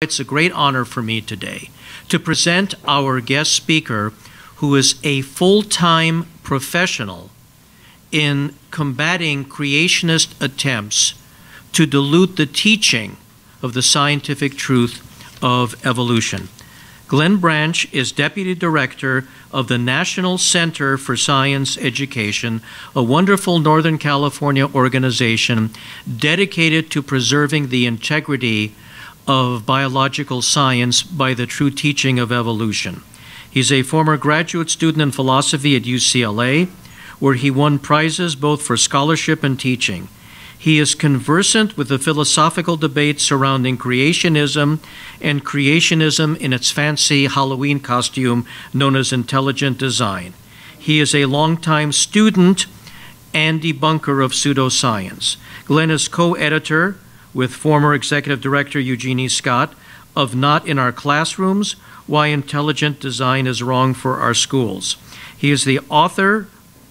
It's a great honor for me today to present our guest speaker, who is a full-time professional in combating creationist attempts to dilute the teaching of the scientific truth of evolution. Glenn Branch is Deputy Director of the National Center for Science Education, a wonderful Northern California organization dedicated to preserving the integrity of biological science by the true teaching of evolution. He's a former graduate student in philosophy at UCLA, where he won prizes both for scholarship and teaching. He is conversant with the philosophical debate surrounding creationism and creationism in its fancy Halloween costume known as intelligent design. He is a longtime student and debunker of pseudoscience. Glenn is co-editor with former Executive Director Eugenie Scott of Not in Our Classrooms, Why Intelligent Design is Wrong for Our Schools. He is the author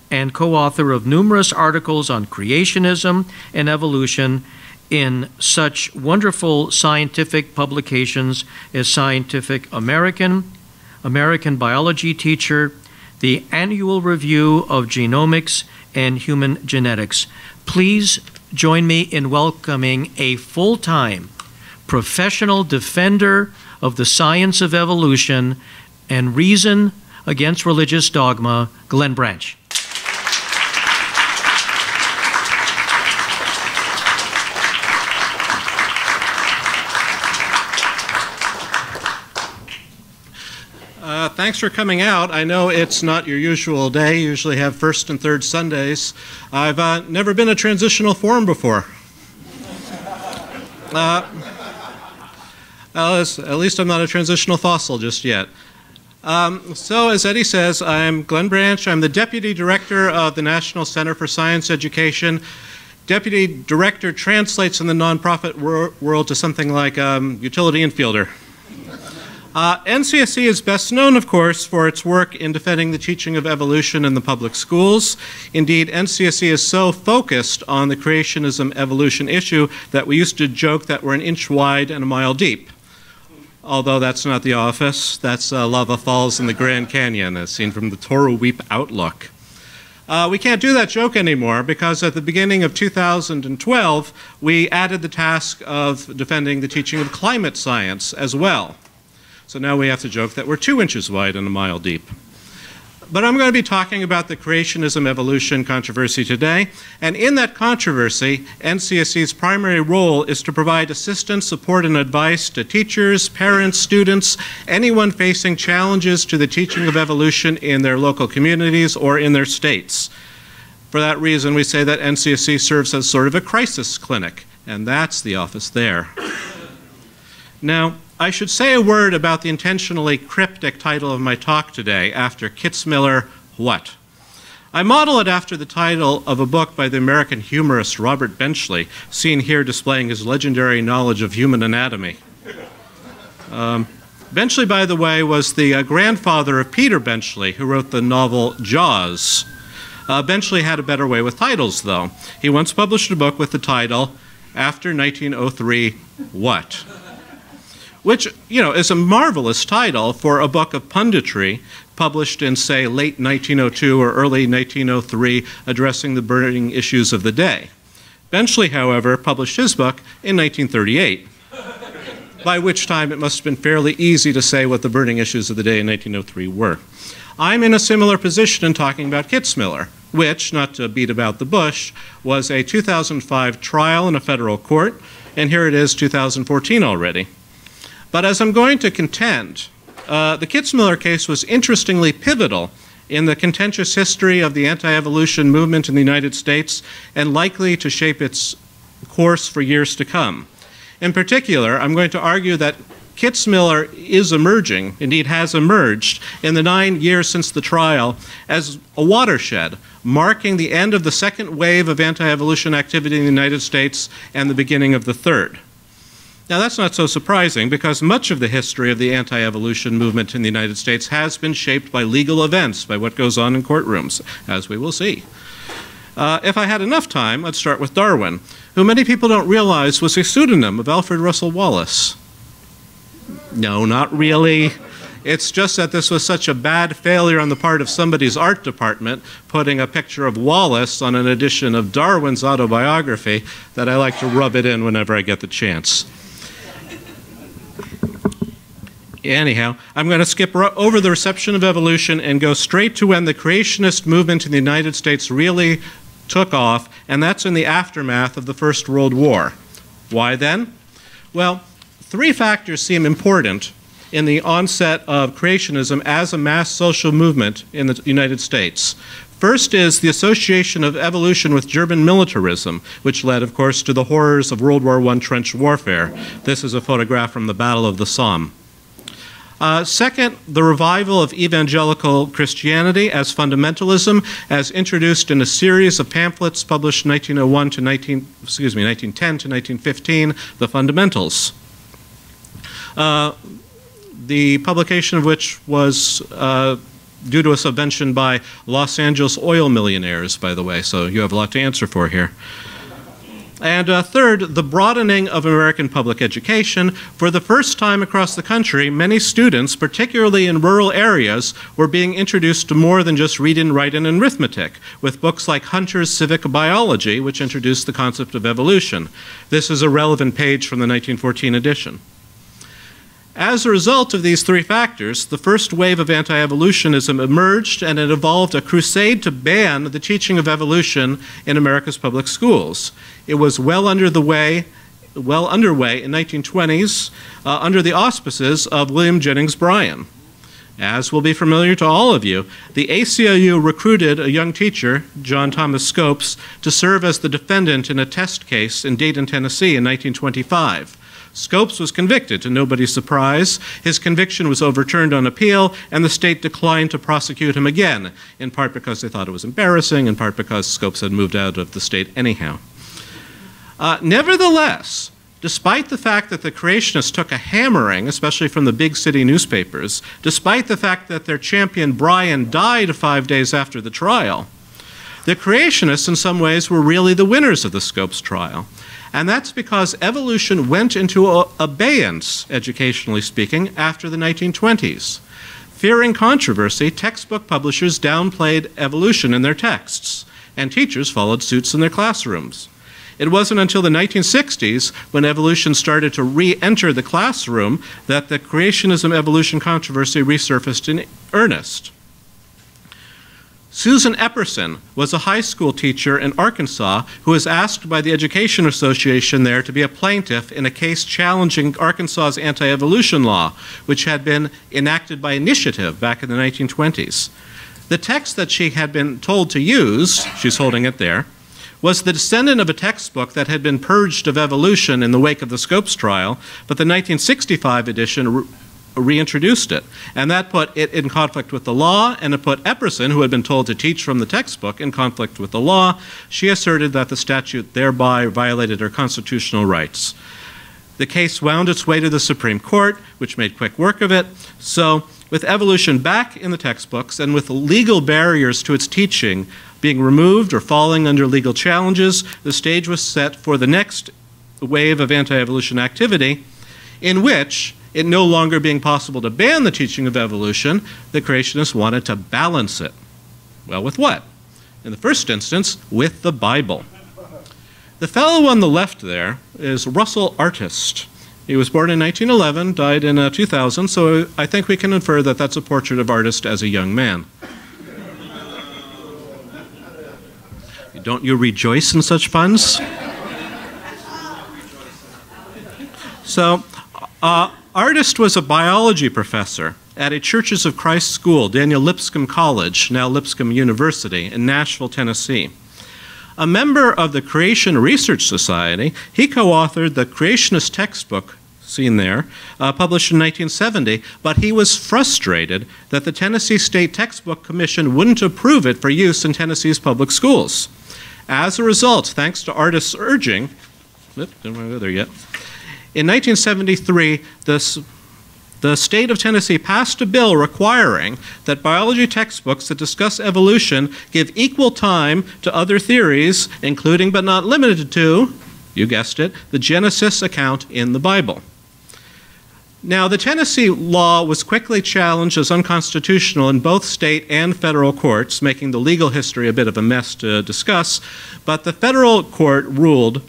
and co-author of numerous articles on creationism and evolution in such wonderful scientific publications as Scientific American, American Biology Teacher, the Annual Review of Genomics, and Human Genetics. Please join me in welcoming a full-time professional defender of the science of evolution and reason against religious dogma, Glenn Branch. Thanks for coming out. I know it's not your usual day. You usually have first and third Sundays. I've never been a transitional form before. At least I'm not a transitional fossil just yet. So as Eddie says, I'm Glenn Branch. I'm the Deputy Director of the National Center for Science Education. Deputy Director translates in the nonprofit world to something like utility infielder. NCSE is best known, of course, for its work in defending the teaching of evolution in the public schools. Indeed, NCSE is so focused on the creationism evolution issue that we used to joke that we're an inch wide and a mile deep. Although that's not the office, that's Lava Falls in the Grand Canyon, as seen from the Toro Weep Outlook. We can't do that joke anymore because at the beginning of 2012, we added the task of defending the teaching of climate science as well. So now we have to joke that we're 2 inches wide and a mile deep. But I'm going to be talking about the creationism evolution controversy today. And in that controversy, NCSE's primary role is to provide assistance, support, and advice to teachers, parents, students, anyone facing challenges to the teaching of evolution in their local communities or in their states. For that reason, we say that NCSE serves as sort of a crisis clinic, and that's the office there. Now, I should say a word about the intentionally cryptic title of my talk today, after Kitzmiller, What? I model it after the title of a book by the American humorist Robert Benchley, seen here displaying his legendary knowledge of human anatomy. Benchley, by the way, was the grandfather of Peter Benchley, who wrote the novel Jaws. Benchley had a better way with titles, though. He once published a book with the title, After 1903, What? Which, you know, is a marvelous title for a book of punditry published in, say, late 1902 or early 1903, addressing the burning issues of the day. Benchley, however, published his book in 1938, by which time it must have been fairly easy to say what the burning issues of the day in 1903 were. I'm in a similar position in talking about Kitzmiller, which, not to beat about the bush, was a 2005 trial in a federal court, and here it is 2014 already. But as I'm going to contend, the Kitzmiller case was interestingly pivotal in the contentious history of the anti-evolution movement in the United States and likely to shape its course for years to come. In particular, I'm going to argue that Kitzmiller is emerging, indeed has emerged, in the 9 years since the trial as a watershed, marking the end of the second wave of anti-evolution activity in the United States and the beginning of the third. Now, that's not so surprising because much of the history of the anti-evolution movement in the United States has been shaped by legal events, by what goes on in courtrooms, as we will see. If I had enough time, I'd start with Darwin, who many people don't realize was a pseudonym of Alfred Russel Wallace. No, not really. It's just that this was such a bad failure on the part of somebody's art department, putting a picture of Wallace on an edition of Darwin's autobiography, that I like to rub it in whenever I get the chance. Anyhow, I'm going to skip over the reception of evolution and go straight to when the creationist movement in the United States really took off, and that's in the aftermath of the First World War. Why then? Well, three factors seem important in the onset of creationism as a mass social movement in the United States. First is the association of evolution with German militarism, which led, of course, to the horrors of World War I trench warfare. This is a photograph from the Battle of the Somme. Second, the revival of evangelical Christianity as fundamentalism, as introduced in a series of pamphlets published 1910 to 1915, The Fundamentals. The publication of which was due to a subvention by Los Angeles oil millionaires, by the way, so you have a lot to answer for here. And third, the broadening of American public education. For the first time across the country, many students, particularly in rural areas, were being introduced to more than just reading, writing, and arithmetic, with books like Hunter's Civic Biology, which introduced the concept of evolution. This is a relevant page from the 1914 edition. As a result of these three factors, the first wave of anti-evolutionism emerged, and it evolved a crusade to ban the teaching of evolution in America's public schools. It was well underway in 1920s under the auspices of William Jennings Bryan. As will be familiar to all of you, the ACLU recruited a young teacher, John Thomas Scopes, to serve as the defendant in a test case in Dayton, Tennessee in 1925. Scopes was convicted, to nobody's surprise. His conviction was overturned on appeal, and the state declined to prosecute him again, in part because they thought it was embarrassing, in part because Scopes had moved out of the state anyhow. Nevertheless, despite the fact that the creationists took a hammering, especially from the big city newspapers, despite the fact that their champion Bryan died 5 days after the trial, the creationists in some ways were really the winners of the Scopes trial. And that's because evolution went into abeyance, educationally speaking, after the 1920s. Fearing controversy, textbook publishers downplayed evolution in their texts, and teachers followed suits in their classrooms. It wasn't until the 1960s, when evolution started to re-enter the classroom, that the creationism evolution controversy resurfaced in earnest. Susan Epperson was a high school teacher in Arkansas who was asked by the Education Association there to be a plaintiff in a case challenging Arkansas's anti-evolution law, which had been enacted by initiative back in the 1920s. The text that she had been told to use, she's holding it there, was the descendant of a textbook that had been purged of evolution in the wake of the Scopes trial, but the 1965 edition reintroduced it. And that put it in conflict with the law, and it put Epperson, who had been told to teach from the textbook, in conflict with the law. She asserted that the statute thereby violated her constitutional rights. The case wound its way to the Supreme Court, which made quick work of it. So, with evolution back in the textbooks and with legal barriers to its teaching being removed or falling under legal challenges, the stage was set for the next wave of anti-evolution activity, in which, it no longer being possible to ban the teaching of evolution, the creationists wanted to balance it. Well, with what? In the first instance, with the Bible. The fellow on the left there is Russell Artist. He was born in 1911, died in 2000, so I think we can infer that that's a portrait of Artist as a young man. Don't you rejoice in such puns? So, Artist was a biology professor at a Churches of Christ school, Daniel Lipscomb College, now Lipscomb University, in Nashville, Tennessee. A member of the Creation Research Society, he co-authored the Creationist textbook, seen there, published in 1970, but he was frustrated that the Tennessee State Textbook Commission wouldn't approve it for use in Tennessee's public schools. As a result, thanks to Artist's urging, didn't want to go there yet, in 1973, the state of Tennessee passed a bill requiring that biology textbooks that discuss evolution give equal time to other theories, including but not limited to, you guessed it, the Genesis account in the Bible. Now, the Tennessee law was quickly challenged as unconstitutional in both state and federal courts, making the legal history a bit of a mess to discuss, but the federal court ruled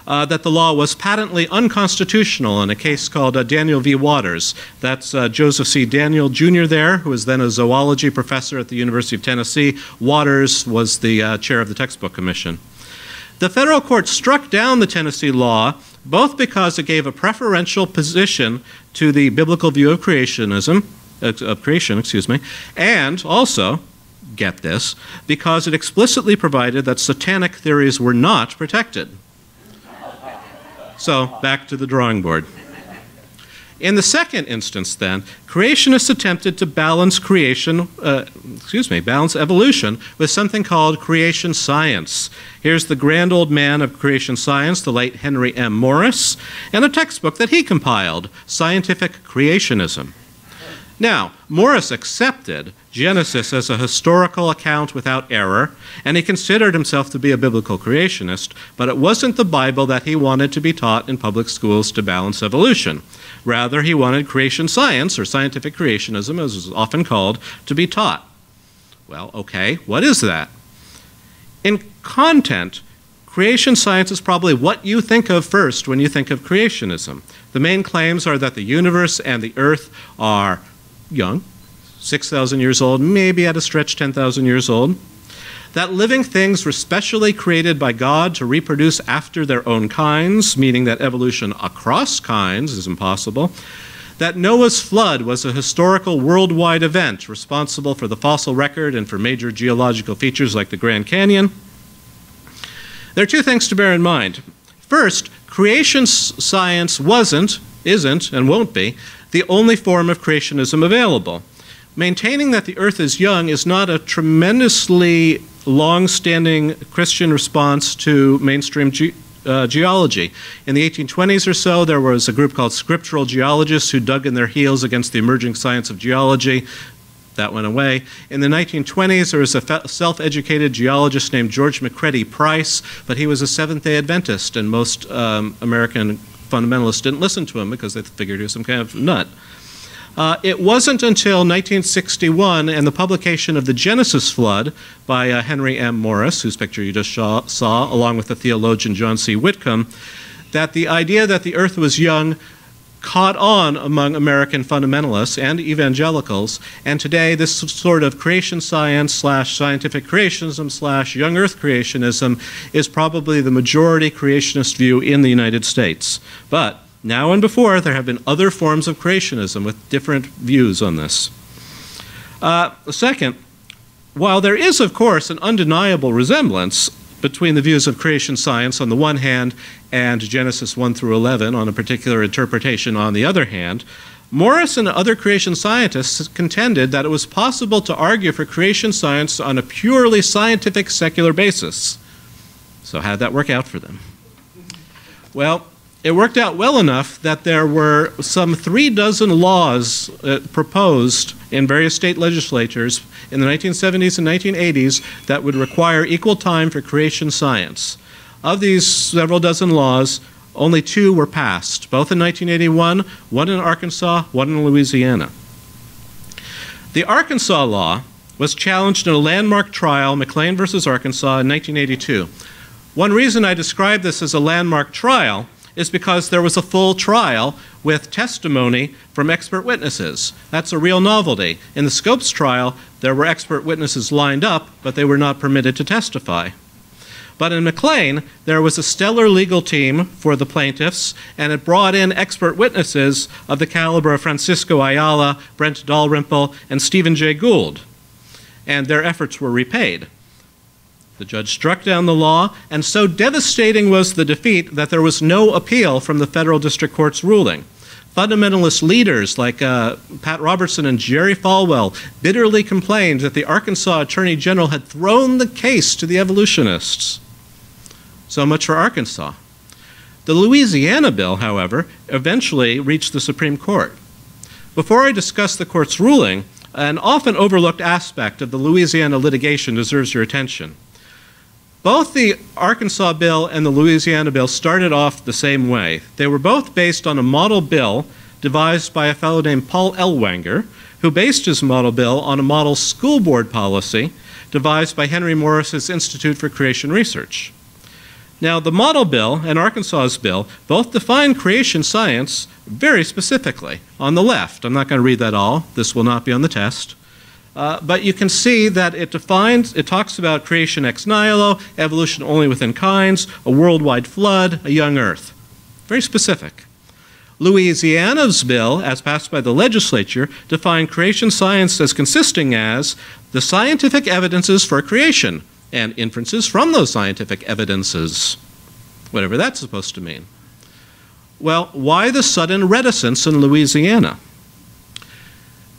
that the law was patently unconstitutional in a case called Daniel v. Waters. That's Joseph C. Daniel Jr. there, who was then a zoology professor at the University of Tennessee. Waters was the chair of the textbook commission. The federal court struck down the Tennessee law both because it gave a preferential position to the biblical view of creation, and also, get this, because it explicitly provided that satanic theories were not protected. So, back to the drawing board. In the second instance, then, creationists attempted to balance balance evolution with something called creation science. Here's the grand old man of creation science, the late Henry M. Morris, and a textbook that he compiled, Scientific Creationism. Now, Morris accepted Genesis as a historical account without error, and he considered himself to be a biblical creationist, but it wasn't the Bible that he wanted to be taught in public schools to balance evolution. Rather, he wanted creation science, or scientific creationism, as it's often called, to be taught. Well, okay, what is that? In content, creation science is probably what you think of first when you think of creationism. The main claims are that the universe and the earth are young, 6,000 years old, maybe at a stretch 10,000 years old. That living things were specially created by God to reproduce after their own kinds, meaning that evolution across kinds is impossible. That Noah's flood was a historical worldwide event responsible for the fossil record and for major geological features like the Grand Canyon. There are two things to bear in mind. First, creation science isn't, and won't be, the only form of creationism available. Maintaining that the earth is young is not a tremendously long-standing Christian response to mainstream geology. In the 1820s or so, there was a group called scriptural geologists who dug in their heels against the emerging science of geology. That went away. In the 1920s, there was a self-educated geologist named George McCready Price, but he was a Seventh-day Adventist, and most American fundamentalists didn't listen to him because they figured he was some kind of nut. It wasn't until 1961 and the publication of the Genesis flood by Henry M. Morris, whose picture you just saw, along with the theologian John C. Whitcomb, that the idea that the earth was young caught on among American fundamentalists and evangelicals, and today this sort of creation science slash scientific creationism slash young earth creationism is probably the majority creationist view in the United States. But now and before, there have been other forms of creationism with different views on this. Second, while there is, of course, an undeniable resemblance between the views of creation science on the one hand and Genesis 1 through 11 on a particular interpretation on the other hand, Morris and other creation scientists contended that it was possible to argue for creation science on a purely scientific secular basis. So how did that work out for them? Well, it worked out well enough that there were some 36 laws proposed in various state legislatures in the 1970s and 1980s that would require equal time for creation science. Of these several dozen laws, only 2 were passed, both in 1981, one in Arkansas, one in Louisiana. The Arkansas law was challenged in a landmark trial, McLean versus Arkansas, in 1982. One reason I describe this as a landmark trial is because there was a full trial with testimony from expert witnesses. That's a real novelty. In the Scopes trial, there were expert witnesses lined up, but they were not permitted to testify. But in McLean, there was a stellar legal team for the plaintiffs, and it brought in expert witnesses of the caliber of Francisco Ayala, Brent Dalrymple, and Stephen Jay Gould. And their efforts were repaid. The judge struck down the law, and so devastating was the defeat that there was no appeal from the federal district court's ruling. Fundamentalist leaders like Pat Robertson and Jerry Falwell bitterly complained that the Arkansas Attorney General had thrown the case to the evolutionists. So much for Arkansas. The Louisiana bill, however, eventually reached the Supreme Court. Before I discuss the court's ruling, an often overlooked aspect of the Louisiana litigation deserves your attention. Both the Arkansas bill and the Louisiana bill started off the same way. They were both based on a model bill devised by a fellow named Paul Ellwanger, who based his model bill on a model school board policy devised by Henry Morris's Institute for Creation Research. Now, the model bill and Arkansas's bill both define creation science very specifically. On the left, I'm not going to read that all. This will not be on the test. But you can see that it talks about creation ex nihilo, evolution only within kinds, a worldwide flood, a young earth. Very specific. Louisiana's bill, as passed by the legislature, defined creation science as consisting as the scientific evidences for creation and inferences from those scientific evidences, whatever that's supposed to mean. Well, why the sudden reticence in Louisiana?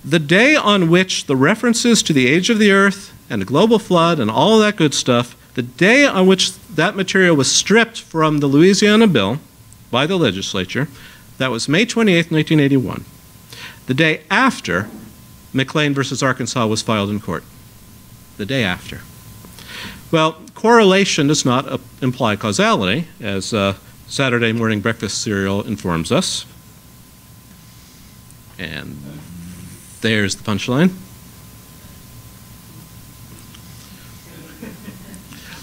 The day on which the references to the age of the earth and the global flood and all that good stuff, the day on which that material was stripped from the Louisiana bill by the legislature, that was May 28, 1981. The day after McLean versus Arkansas was filed in court. The day after. Well, correlation does not imply causality, as Saturday morning breakfast cereal informs us. And there's the punchline.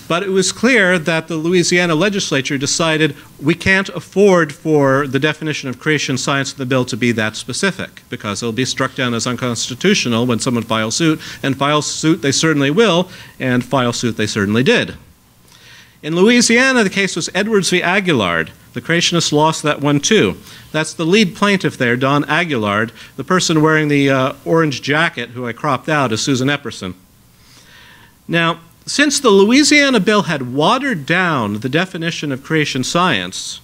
But it was clear that the Louisiana legislature decided we can't afford for the definition of creation science in the bill to be that specific, because it'll be struck down as unconstitutional when someone files suit, and file suit they certainly will, and file suit they certainly did. In Louisiana, the case was Edwards v. Aguillard. The creationists lost that one too. That's the lead plaintiff there, Don Aguillard. The person wearing the orange jacket, who I cropped out, is Susan Epperson. Now, since the Louisiana bill had watered down the definition of creation science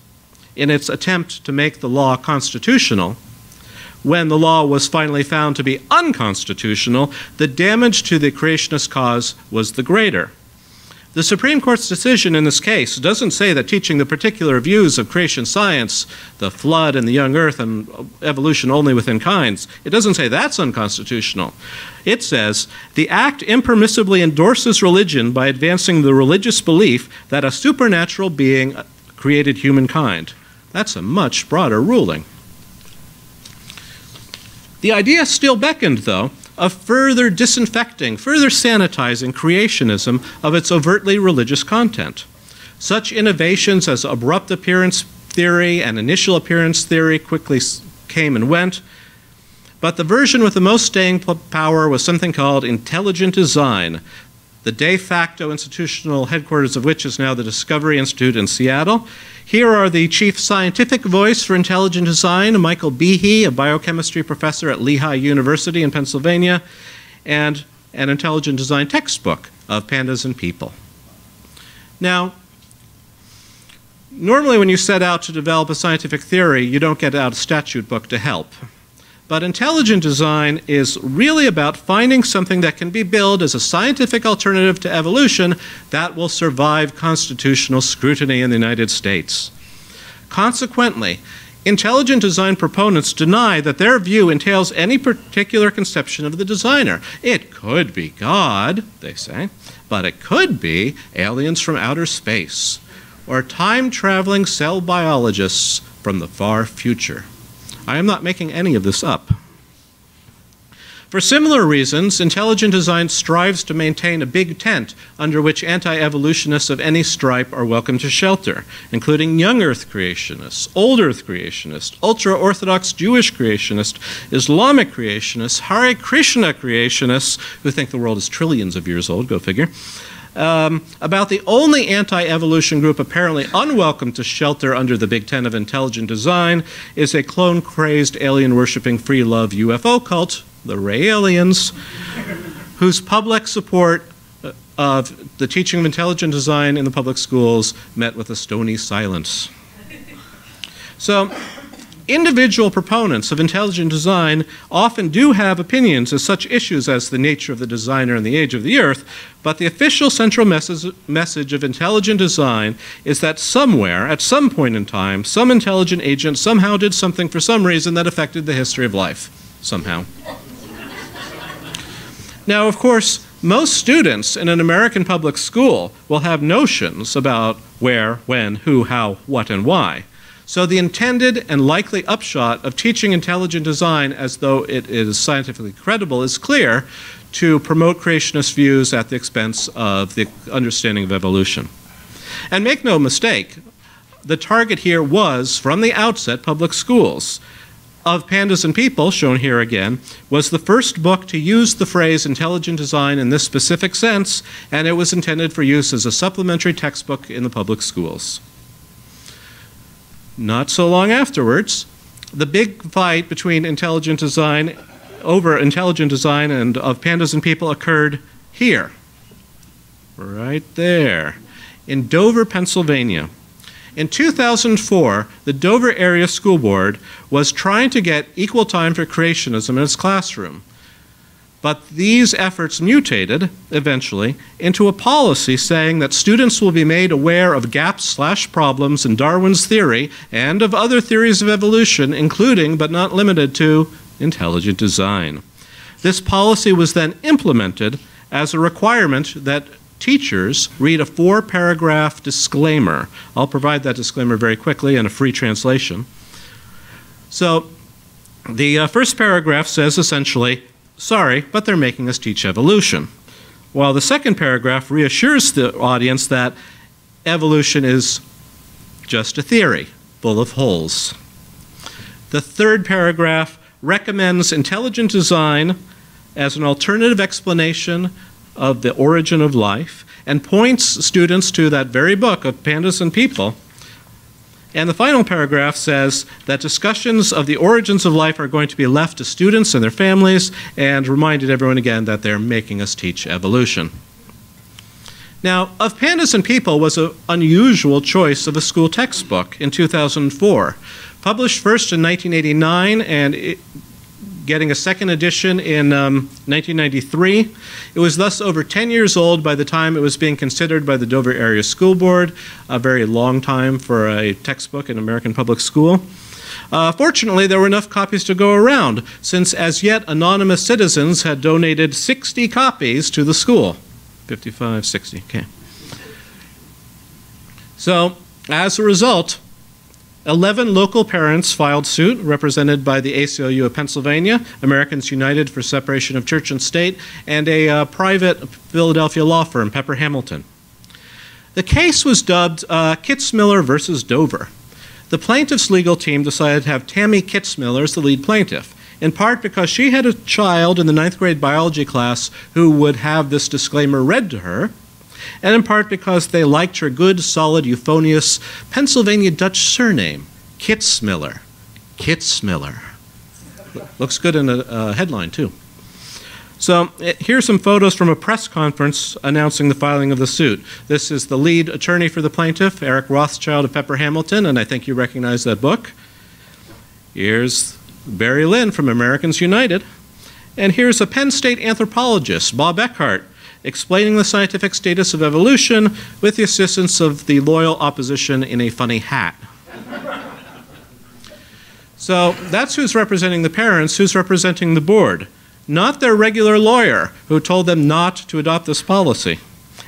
in its attempt to make the law constitutional, when the law was finally found to be unconstitutional, the damage to the creationist cause was the greater. The Supreme Court's decision in this case doesn't say that teaching the particular views of creation science, the flood and the young earth and evolution only within kinds, it doesn't say that's unconstitutional. It says, the act impermissibly endorses religion by advancing the religious belief that a supernatural being created humankind. That's a much broader ruling. The idea still beckoned, though, of further disinfecting, further sanitizing creationism of its overtly religious content. Such innovations as abrupt appearance theory and initial appearance theory quickly came and went, but the version with the most staying power was something called intelligent design, the de facto institutional headquarters of which is now the Discovery Institute in Seattle. Here are the chief scientific voice for intelligent design, Michael Behe, a biochemistry professor at Lehigh University in Pennsylvania, and an intelligent design textbook of pandas and people. Now, normally when you set out to develop a scientific theory, you don't get out a statute book to help. But intelligent design is really about finding something that can be billed as a scientific alternative to evolution that will survive constitutional scrutiny in the United States. Consequently, intelligent design proponents deny that their view entails any particular conception of the designer. It could be God, they say, but it could be aliens from outer space or time-traveling cell biologists from the far future. I am not making any of this up. For similar reasons, intelligent design strives to maintain a big tent under which anti-evolutionists of any stripe are welcome to shelter, including young Earth creationists, old Earth creationists, ultra-Orthodox Jewish creationists, Islamic creationists, Hare Krishna creationists, who think the world is trillions of years old, go figure. About the only anti-evolution group apparently unwelcome to shelter under the big tent of intelligent design is a clone-crazed, alien-worshipping, free-love UFO cult, the Ray Aliens, whose public support of the teaching of intelligent design in the public schools met with a stony silence. So, individual proponents of intelligent design often do have opinions as such issues as the nature of the designer and the age of the earth, but the official central message of intelligent design is that somewhere, at some point in time, some intelligent agent somehow did something for some reason that affected the history of life, somehow. Now, of course, Most students in an American public school will have notions about where, when, who, how, what, and why. So the intended and likely upshot of teaching intelligent design as though it is scientifically credible is clear: to promote creationist views at the expense of the understanding of evolution. And make no mistake, the target here was, from the outset, public schools. Of Pandas and People, shown here again, was the first book to use the phrase intelligent design in this specific sense, and it was intended for use as a supplementary textbook in the public schools. Not so long afterwards, the big fight between intelligent design and Of Pandas and People occurred here, right there, in Dover, Pennsylvania. In 2004, the Dover Area School Board was trying to get equal time for creationism in its classroom. But these efforts mutated, eventually, into a policy saying that students will be made aware of gaps/problems in Darwin's theory and of other theories of evolution, including, but not limited to, intelligent design. This policy was then implemented as a requirement that teachers read a 4-paragraph disclaimer. I'll provide that disclaimer very quickly in a free translation. So the first paragraph says essentially, sorry, but they're making us teach evolution. While the second paragraph reassures the audience that evolution is just a theory, full of holes. The third paragraph recommends intelligent design as an alternative explanation of the origin of life, and points students to that very book of Pandas and People. And the final paragraph says that discussions of the origins of life are going to be left to students and their families, and reminded everyone again that they're making us teach evolution. Now, Of Pandas and People was an unusual choice of a school textbook in 2004. Published first in 1989 and getting a second edition in 1993. It was thus over 10 years old by the time it was being considered by the Dover Area School Board, a very long time for a textbook in American public school. Fortunately, there were enough copies to go around, since as yet anonymous citizens had donated 60 copies to the school. 55, 60, okay. So, as a result, 11 local parents filed suit, represented by the ACLU of Pennsylvania, Americans United for Separation of Church and State, and a private Philadelphia law firm, Pepper Hamilton. The case was dubbed Kitzmiller versus Dover. The plaintiff's legal team decided to have Tammy Kitzmiller as the lead plaintiff, in part because she had a child in the 9th grade biology class who would have this disclaimer read to her, and in part because they liked her good, solid, euphonious Pennsylvania Dutch surname, Kitzmiller. Kitzmiller. Looks good in a headline, too. So here's some photos from a press conference announcing the filing of the suit. This is the lead attorney for the plaintiff, Eric Rothschild of Pepper Hamilton, and I think you recognize that book. Here's Barry Lynn from Americans United. And here's a Penn State anthropologist, Bob Eckhart, explaining the scientific status of evolution with the assistance of the loyal opposition in a funny hat. So that's who's representing the parents, who's representing the board. Not their regular lawyer who told them not to adopt this policy.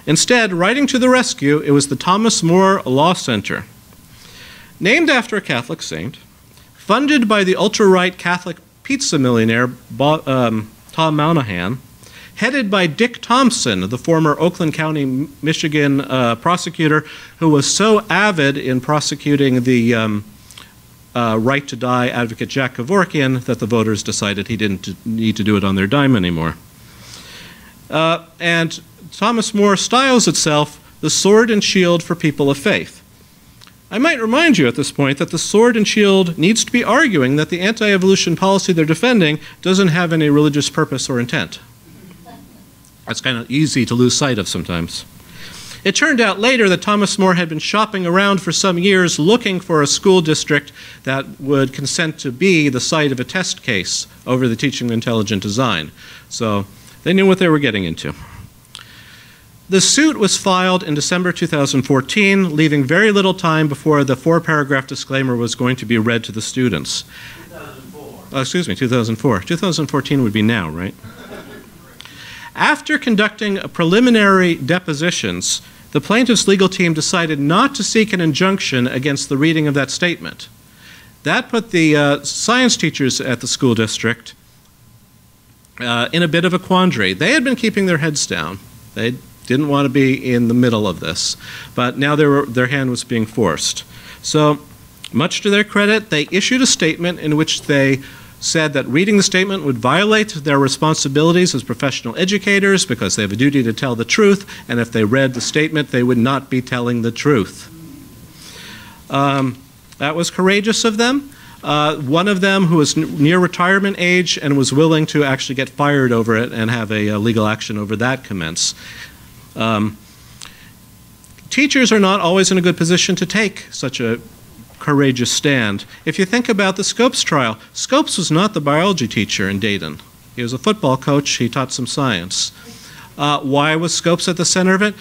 Instead, riding to the rescue, it was the Thomas More Law Center. Named after a Catholic saint, funded by the ultra-right Catholic pizza millionaire Tom Monahan, headed by Dick Thompson, the former Oakland County, Michigan prosecutor who was so avid in prosecuting the right to die advocate Jack Kevorkian that the voters decided he didn't need to do it on their dime anymore. And Thomas More styles itself the sword and shield for people of faith. I might remind you at this point that the sword and shield needs to be arguing that the anti-evolution policy they're defending doesn't have any religious purpose or intent. That's kind of easy to lose sight of sometimes. It turned out later that Thomas More had been shopping around for some years looking for a school district that would consent to be the site of a test case over the teaching of intelligent design. So they knew what they were getting into. The suit was filed in December 2014, leaving very little time before the 4-paragraph disclaimer was going to be read to the students. 2004. Excuse me, 2004. 2014 would be now, right? After conducting preliminary depositions, the plaintiff's legal team decided not to seek an injunction against the reading of that statement. That put the science teachers at the school district in a bit of a quandary. They had been keeping their heads down. They didn't want to be in the middle of this, but now their hand was being forced. So, much to their credit, they issued a statement in which they said that reading the statement would violate their responsibilities as professional educators because they have a duty to tell the truth, and if they read the statement, they would not be telling the truth. That was courageous of them. One of them, who was near retirement age and was willing to actually get fired over it and have a legal action over that commence. Teachers are not always in a good position to take such a courageous stand. If you think about the Scopes trial, Scopes was not the biology teacher in Dayton. He was a football coach. He taught some science. Why was Scopes at the center of it?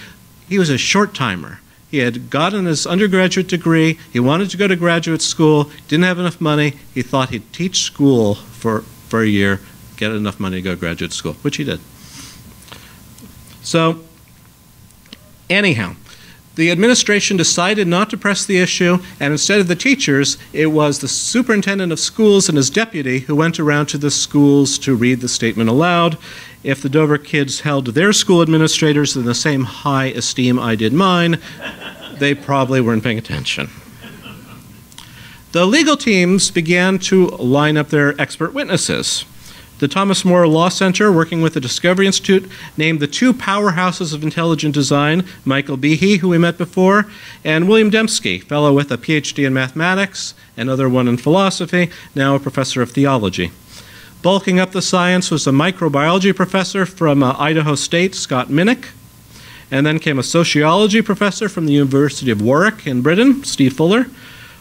He was a short-timer. He had gotten his undergraduate degree. He wanted to go to graduate school. Didn't have enough money. He thought he'd teach school for a year, get enough money to go to graduate school, which he did. So, anyhow, the administration decided not to press the issue, and instead of the teachers, it was the superintendent of schools and his deputy who went around to the schools to read the statement aloud. If the Dover kids held their school administrators in the same high esteem I did mine, they probably weren't paying attention. The legal teams began to line up their expert witnesses. The Thomas More Law Center, working with the Discovery Institute, named the two powerhouses of intelligent design, Michael Behe, who we met before, and William Dembski, fellow with a PhD in mathematics, another one in philosophy, now a professor of theology. Bulking up the science was a microbiology professor from Idaho State, Scott Minnick, and then came a sociology professor from the University of Warwick in Britain, Steve Fuller,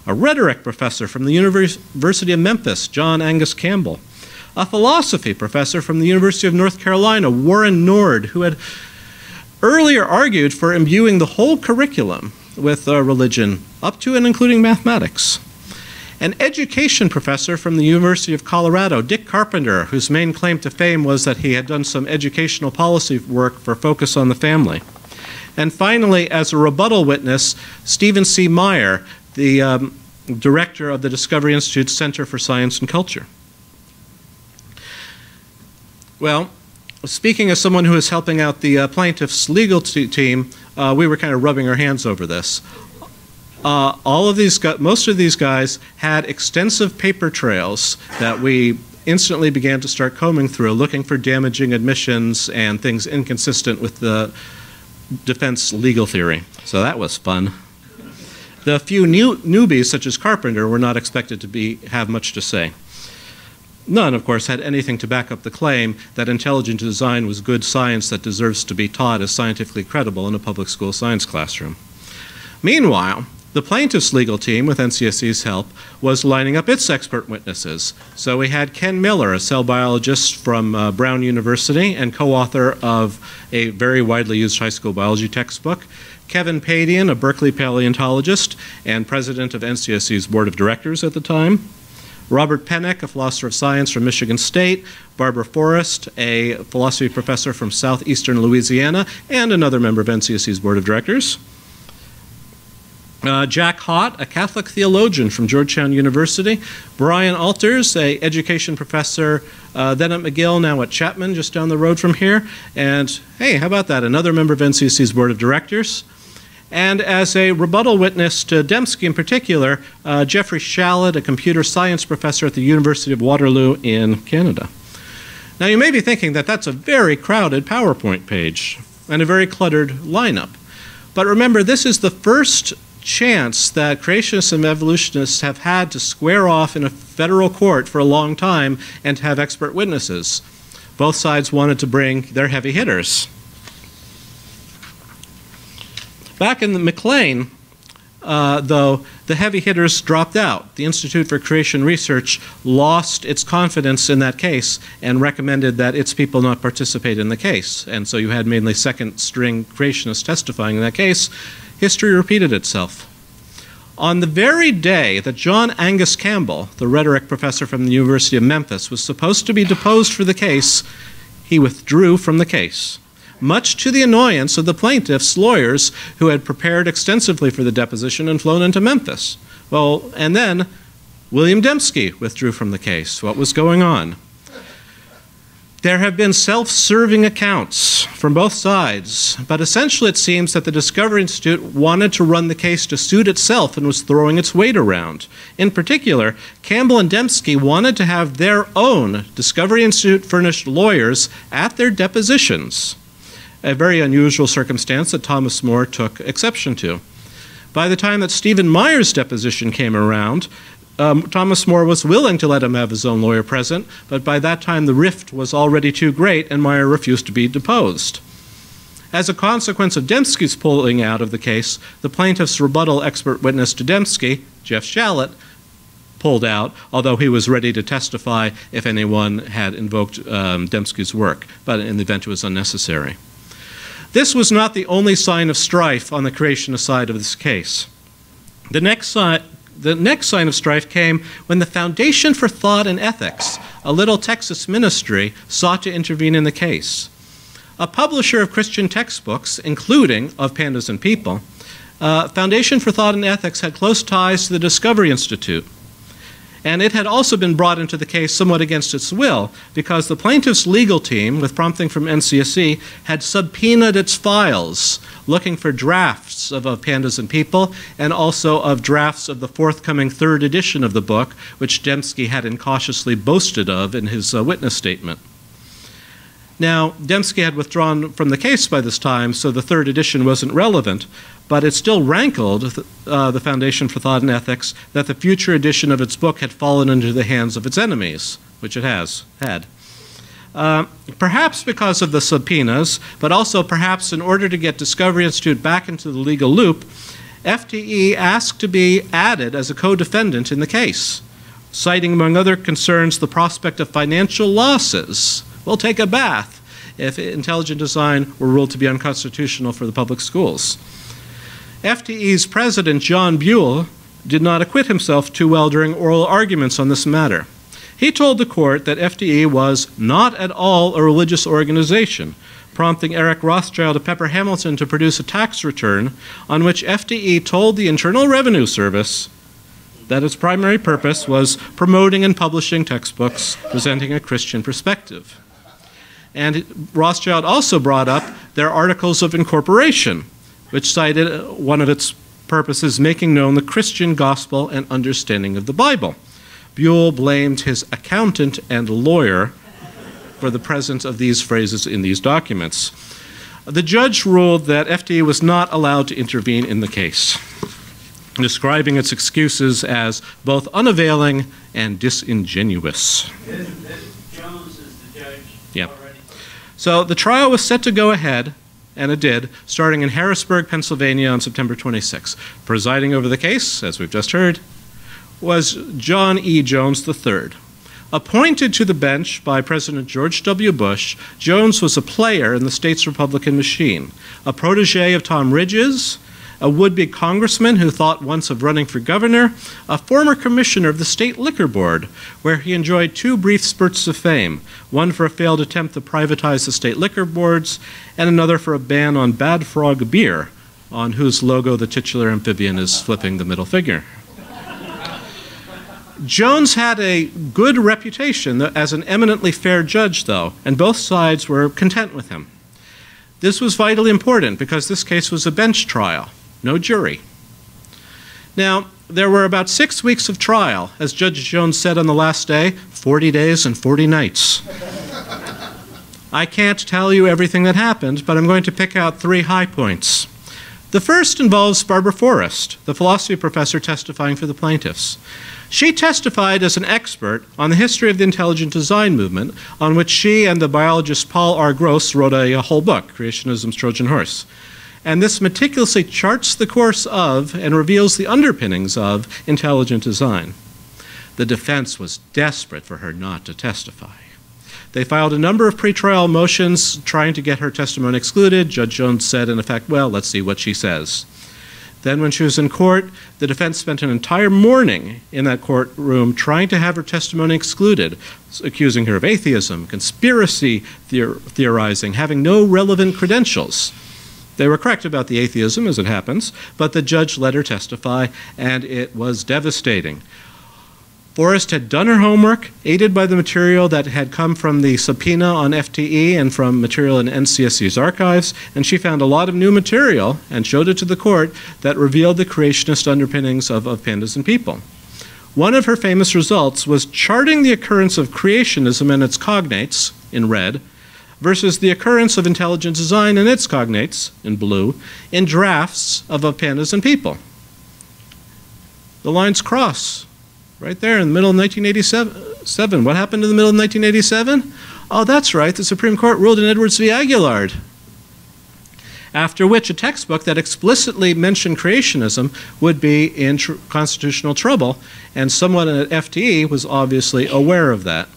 a rhetoric professor from the University of Memphis, John Angus Campbell, a philosophy professor from the University of North Carolina, Warren Nord, who had earlier argued for imbuing the whole curriculum with religion, up to and including mathematics. An education professor from the University of Colorado, Dick Carpenter, whose main claim to fame was that he had done some educational policy work for Focus on the Family. And finally, as a rebuttal witness, Stephen C. Meyer, the director of the Discovery Institute's Center for Science and Culture. Well, speaking as someone who is helping out the plaintiff's legal team, we were kind of rubbing our hands over this. Most of these guys had extensive paper trails that we instantly began to start combing through, looking for damaging admissions and things inconsistent with the defense legal theory. So that was fun. The few newbies, such as Carpenter, were not expected to have much to say. None, of course, had anything to back up the claim that intelligent design was good science that deserves to be taught as scientifically credible in a public school science classroom. Meanwhile, the plaintiff's legal team, with NCSC's help, was lining up its expert witnesses. So we had Ken Miller, a cell biologist from Brown University and co-author of a very widely used high school biology textbook, Kevin Padian, a Berkeley paleontologist and president of NCSC's board of directors at the time, Robert Pennock, a philosopher of science from Michigan State, Barbara Forrest, a philosophy professor from southeastern Louisiana, and another member of NCSC's board of directors. Jack Hott, a Catholic theologian from Georgetown University. Brian Alters, an education professor then at McGill, now at Chapman, just down the road from here. And hey, how about that? Another member of NCSC's board of directors. And as a rebuttal witness to Dembski in particular, Jeffrey Shallett, a computer science professor at the University of Waterloo in Canada. Now you may be thinking that that's a very crowded PowerPoint page and a very cluttered lineup. But remember, this is the first chance that creationists and evolutionists have had to square off in a federal court for a long time and to have expert witnesses. Both sides wanted to bring their heavy hitters. Back in the McLean, though, the heavy hitters dropped out. The Institute for Creation Research lost its confidence in that case and recommended that its people not participate in the case. And so you had mainly second-string creationists testifying in that case. History repeated itself. On the very day that John Angus Campbell, the rhetoric professor from the University of Memphis, was supposed to be deposed for the case, he withdrew from the case, much to the annoyance of the plaintiff's lawyers who had prepared extensively for the deposition and flown into Memphis. Well, and then William Dembski withdrew from the case. What was going on? There have been self-serving accounts from both sides, but essentially it seems that the Discovery Institute wanted to run the case to suit itself and was throwing its weight around. In particular, Campbell and Dembski wanted to have their own Discovery Institute-furnished lawyers at their depositions, a very unusual circumstance that Thomas More took exception to. By the time that Stephen Meyer's deposition came around, Thomas More was willing to let him have his own lawyer present, but by that time the rift was already too great and Meyer refused to be deposed. As a consequence of Dembski's pulling out of the case, the plaintiff's rebuttal expert witness to Dembski, Jeff Shallett, pulled out, although he was ready to testify if anyone had invoked Dembski's work, but in the event it was unnecessary. This was not the only sign of strife on the creationist side of this case. The next sign of strife came when the Foundation for Thought and Ethics, a little Texas ministry, sought to intervene in the case. A publisher of Christian textbooks, including Of Pandas and People, Foundation for Thought and Ethics had close ties to the Discovery Institute. And it had also been brought into the case somewhat against its will because the plaintiff's legal team, with prompting from NCSC, had subpoenaed its files, looking for drafts of Pandas and People and also of drafts of the forthcoming third edition of the book, which Dembski had incautiously boasted of in his witness statement. Now, Dembski had withdrawn from the case by this time, so the third edition wasn't relevant, but it still rankled the Foundation for Thought and Ethics that the future edition of its book had fallen into the hands of its enemies, which it had. Perhaps because of the subpoenas, but also perhaps in order to get Discovery Institute back into the legal loop, FTE asked to be added as a co-defendant in the case, citing among other concerns the prospect of financial losses. We'll take a bath if intelligent design were ruled to be unconstitutional for the public schools. FTE's president, John Buell, did not acquit himself too well during oral arguments on this matter. He told the court that FTE was not at all a religious organization, prompting Eric Rothschild of Pepper Hamilton to produce a tax return on which FTE told the Internal Revenue Service that its primary purpose was promoting and publishing textbooks presenting a Christian perspective. And Rothschild also brought up their articles of incorporation, which cited one of its purposes, making known the Christian gospel and understanding of the Bible. Buell blamed his accountant and lawyer for the presence of these phrases in these documents. The judge ruled that FTE was not allowed to intervene in the case, describing its excuses as both unavailing and disingenuous. Jones is the judge Yep. already. So the trial was set to go ahead, and it did, starting in Harrisburg, Pennsylvania on September 26. Presiding over the case, as we've just heard, was John E. Jones III. Appointed to the bench by President George W. Bush, Jones was a player in the state's Republican machine, a protege of Tom Ridge's, a would-be congressman who thought once of running for governor, a former commissioner of the State Liquor Board, where he enjoyed two brief spurts of fame, one for a failed attempt to privatize the state liquor boards, and another for a ban on Bad Frog beer, on whose logo the titular amphibian is flipping the middle finger. Jones had a good reputation as an eminently fair judge, though, and both sides were content with him. This was vitally important because this case was a bench trial, no jury. Now, there were about 6 weeks of trial. As Judge Jones said on the last day, 40 days and 40 nights. I can't tell you everything that happened, but I'm going to pick out 3 high points. The first involves Barbara Forrest, the philosophy professor testifying for the plaintiffs. She testified as an expert on the history of the intelligent design movement, on which she and the biologist Paul R. Gross wrote a whole book, Creationism's Trojan Horse. And this meticulously charts the course of and reveals the underpinnings of intelligent design. The defense was desperate for her not to testify. They filed a number of pretrial motions trying to get her testimony excluded. Judge Jones said, in effect, well, let's see what she says. Then when she was in court, the defense spent an entire morning in that courtroom trying to have her testimony excluded, accusing her of atheism, conspiracy theorizing, having no relevant credentials. They were correct about the atheism, as it happens, but the judge let her testify, and it was devastating. Forrest had done her homework, aided by the material that had come from the subpoena on FTE and from material in NCSC's archives, and she found a lot of new material and showed it to the court that revealed the creationist underpinnings of pandas and people. One of her famous results was charting the occurrence of creationism and its cognates, in red, versus the occurrence of intelligent design and its cognates, in blue, in drafts of pandas and people. The lines cross. Right there in the middle of 1987. What happened in the middle of 1987? Oh, that's right, the Supreme Court ruled in Edwards v. Aguillard. After which a textbook that explicitly mentioned creationism would be in constitutional trouble, and someone at FTE was obviously aware of that.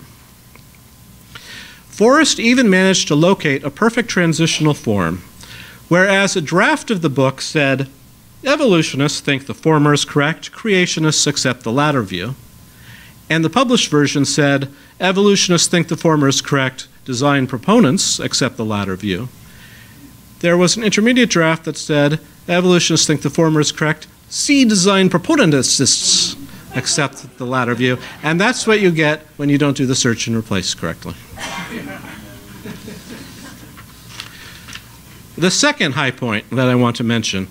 Forrest even managed to locate a perfect transitional form, whereas a draft of the book said, evolutionists think the former is correct, creationists accept the latter view. And the published version said, evolutionists think the former is correct, design proponents accept the latter view. There was an intermediate draft that said, evolutionists think the former is correct, see design proponentists accept the latter view. And that's what you get when you don't do the search and replace correctly. The second high point that I want to mention,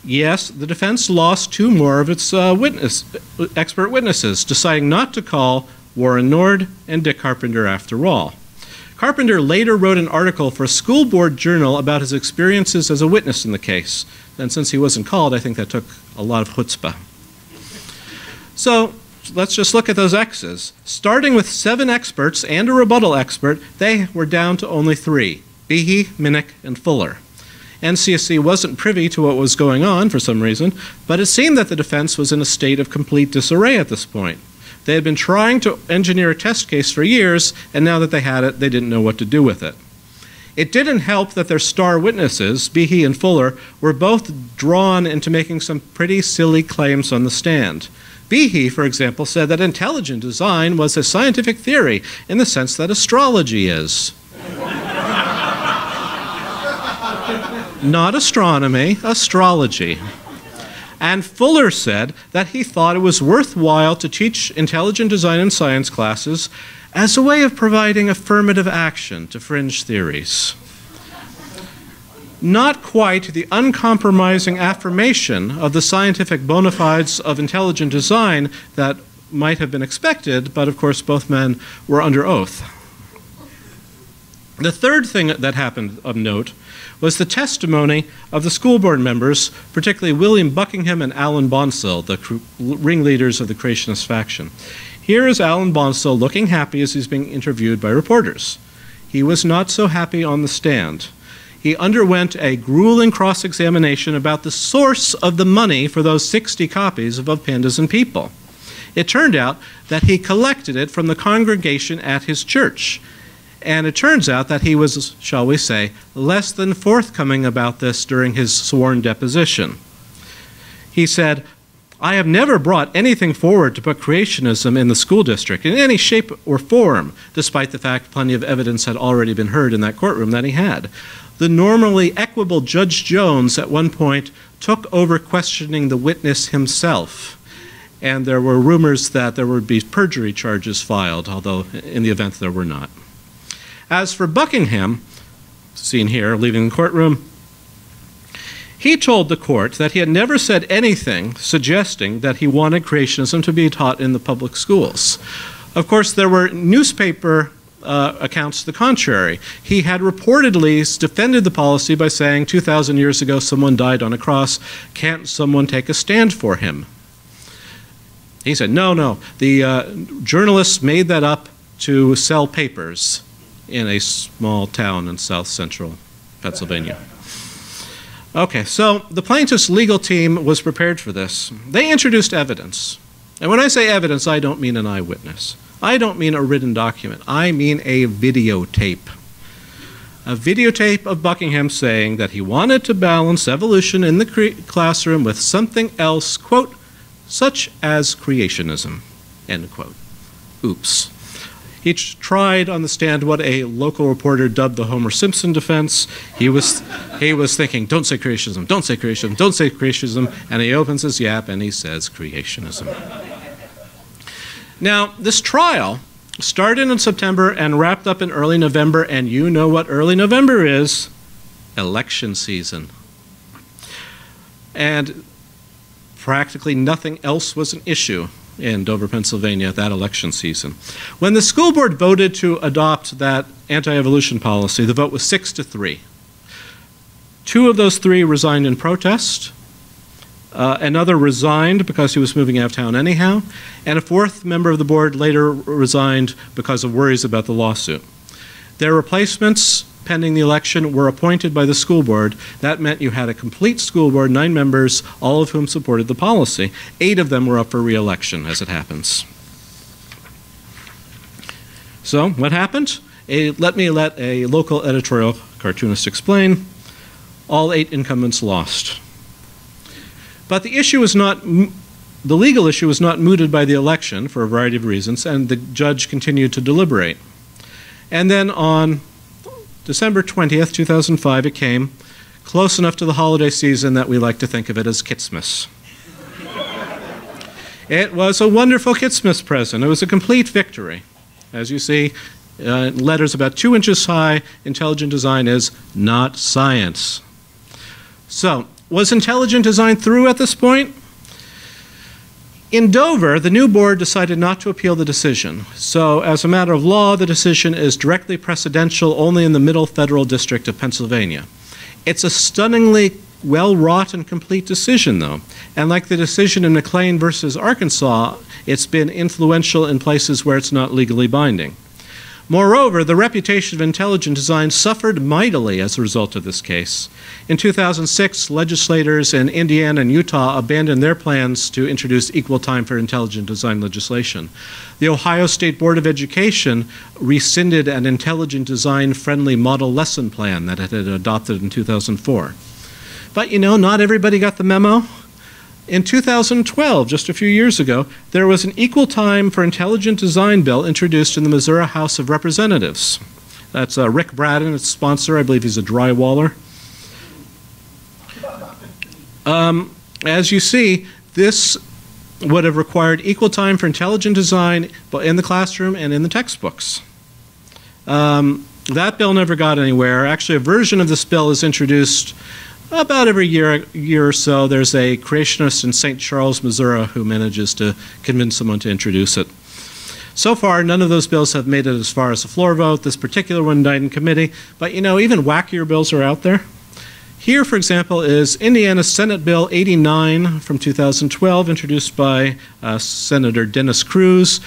yes, the defense lost two more of its expert witnesses, deciding not to call Warren Nord and Dick Carpenter after all. Carpenter later wrote an article for a school board journal about his experiences as a witness in the case. And since he wasn't called, I think that took a lot of chutzpah. So let's just look at those X's. Starting with 7 experts and a rebuttal expert, they were down to only 3, Behe, Minnick, and Fuller. NCSC wasn't privy to what was going on for some reason, but it seemed that the defense was in a state of complete disarray at this point. They had been trying to engineer a test case for years, and now that they had it, they didn't know what to do with it. It didn't help that their star witnesses, Behe and Fuller, were both drawn into making some pretty silly claims on the stand. Behe, for example, said that intelligent design was a scientific theory in the sense that astrology is. Not astronomy, astrology. And Fuller said that he thought it was worthwhile to teach intelligent design in science classes as a way of providing affirmative action to fringe theories. Not quite the uncompromising affirmation of the scientific bona fides of intelligent design that might have been expected, but of course both men were under oath. The third thing that happened of note was the testimony of the school board members, particularly William Buckingham and Alan Bonsall, the ringleaders of the creationist faction. Here is Alan Bonsall looking happy as he's being interviewed by reporters. He was not so happy on the stand. He underwent a grueling cross-examination about the source of the money for those 60 copies of Pandas and People. It turned out that he collected it from the congregation at his church. And it turns out that he was, shall we say, less than forthcoming about this during his sworn deposition. He said, I have never brought anything forward to put creationism in the school district in any shape or form, despite the fact plenty of evidence had already been heard in that courtroom that he had. The normally equable Judge Jones at one point took over questioning the witness himself. And there were rumors that there would be perjury charges filed, although in the event there were not. As for Buckingham, seen here leaving the courtroom, he told the court that he had never said anything suggesting that he wanted creationism to be taught in the public schools. Of course, there were newspaper accounts to the contrary. He had reportedly defended the policy by saying 2,000 years ago someone died on a cross, can't someone take a stand for him? He said, no, the journalists made that up to sell papers in a small town in south central Pennsylvania. Okay, so the plaintiff's legal team was prepared for this. They introduced evidence. And when I say evidence, I don't mean an eyewitness. I don't mean a written document. I mean a videotape. a videotape of Buckingham saying that he wanted to balance evolution in the classroom with something else, quote, such as creationism, end quote. Oops. He tried on the stand what a local reporter dubbed the Homer Simpson defense. He was thinking, don't say creationism, don't say creationism, don't say creationism, and he opens his yap and he says creationism. Now, this trial started in September and wrapped up in early November, and you know what early November is? Election season. And practically nothing else was an issue in Dover, Pennsylvania that election season. When the school board voted to adopt that anti-evolution policy, the vote was 6-3. 2 of those 3 resigned in protest. Another resigned because he was moving out of town anyhow, and a 4th member of the board later resigned because of worries about the lawsuit. Their replacements, pending the election, were appointed by the school board. That meant you had a complete school board, 9 members, all of whom supported the policy. 8 of them were up for re-election, as it happens. So, what happened? Let a local editorial cartoonist explain. All 8 incumbents lost. But the legal issue was not mooted by the election for a variety of reasons, and the judge continued to deliberate. And then on December 20th, 2005, it came, close enough to the holiday season that we like to think of it as Kitzmas. It was a wonderful Kitzmas present. It was a complete victory. As you see, letters about 2 inches high, intelligent design is not science. So, was intelligent design through at this point? In Dover, the new board decided not to appeal the decision. So, as a matter of law, the decision is directly precedential only in the Middle Federal District of Pennsylvania. It's a stunningly well-wrought and complete decision, though. And like the decision in McLean versus Arkansas, it's been influential in places where it's not legally binding. Moreover, the reputation of intelligent design suffered mightily as a result of this case. In 2006, legislators in Indiana and Utah abandoned their plans to introduce equal time for intelligent design legislation. The Ohio State Board of Education rescinded an intelligent design-friendly model lesson plan that it had adopted in 2004. But you know, not everybody got the memo. In 2012, just a few years ago, there was an equal time for intelligent design bill introduced in the Missouri House of Representatives. That's Rick Braden, its sponsor. I believe he's a drywaller. As you see, this would have required equal time for intelligent design in the classroom and in the textbooks. That bill never got anywhere. Actually, a version of this bill is introduced about every year or so. There's a creationist in St. Charles, Missouri, who manages to convince someone to introduce it. So far, none of those bills have made it as far as the floor vote. This particular one died in committee. But you know, even wackier bills are out there. Here, for example, is Indiana Senate Bill 89 from 2012, introduced by Senator Dennis Cruz.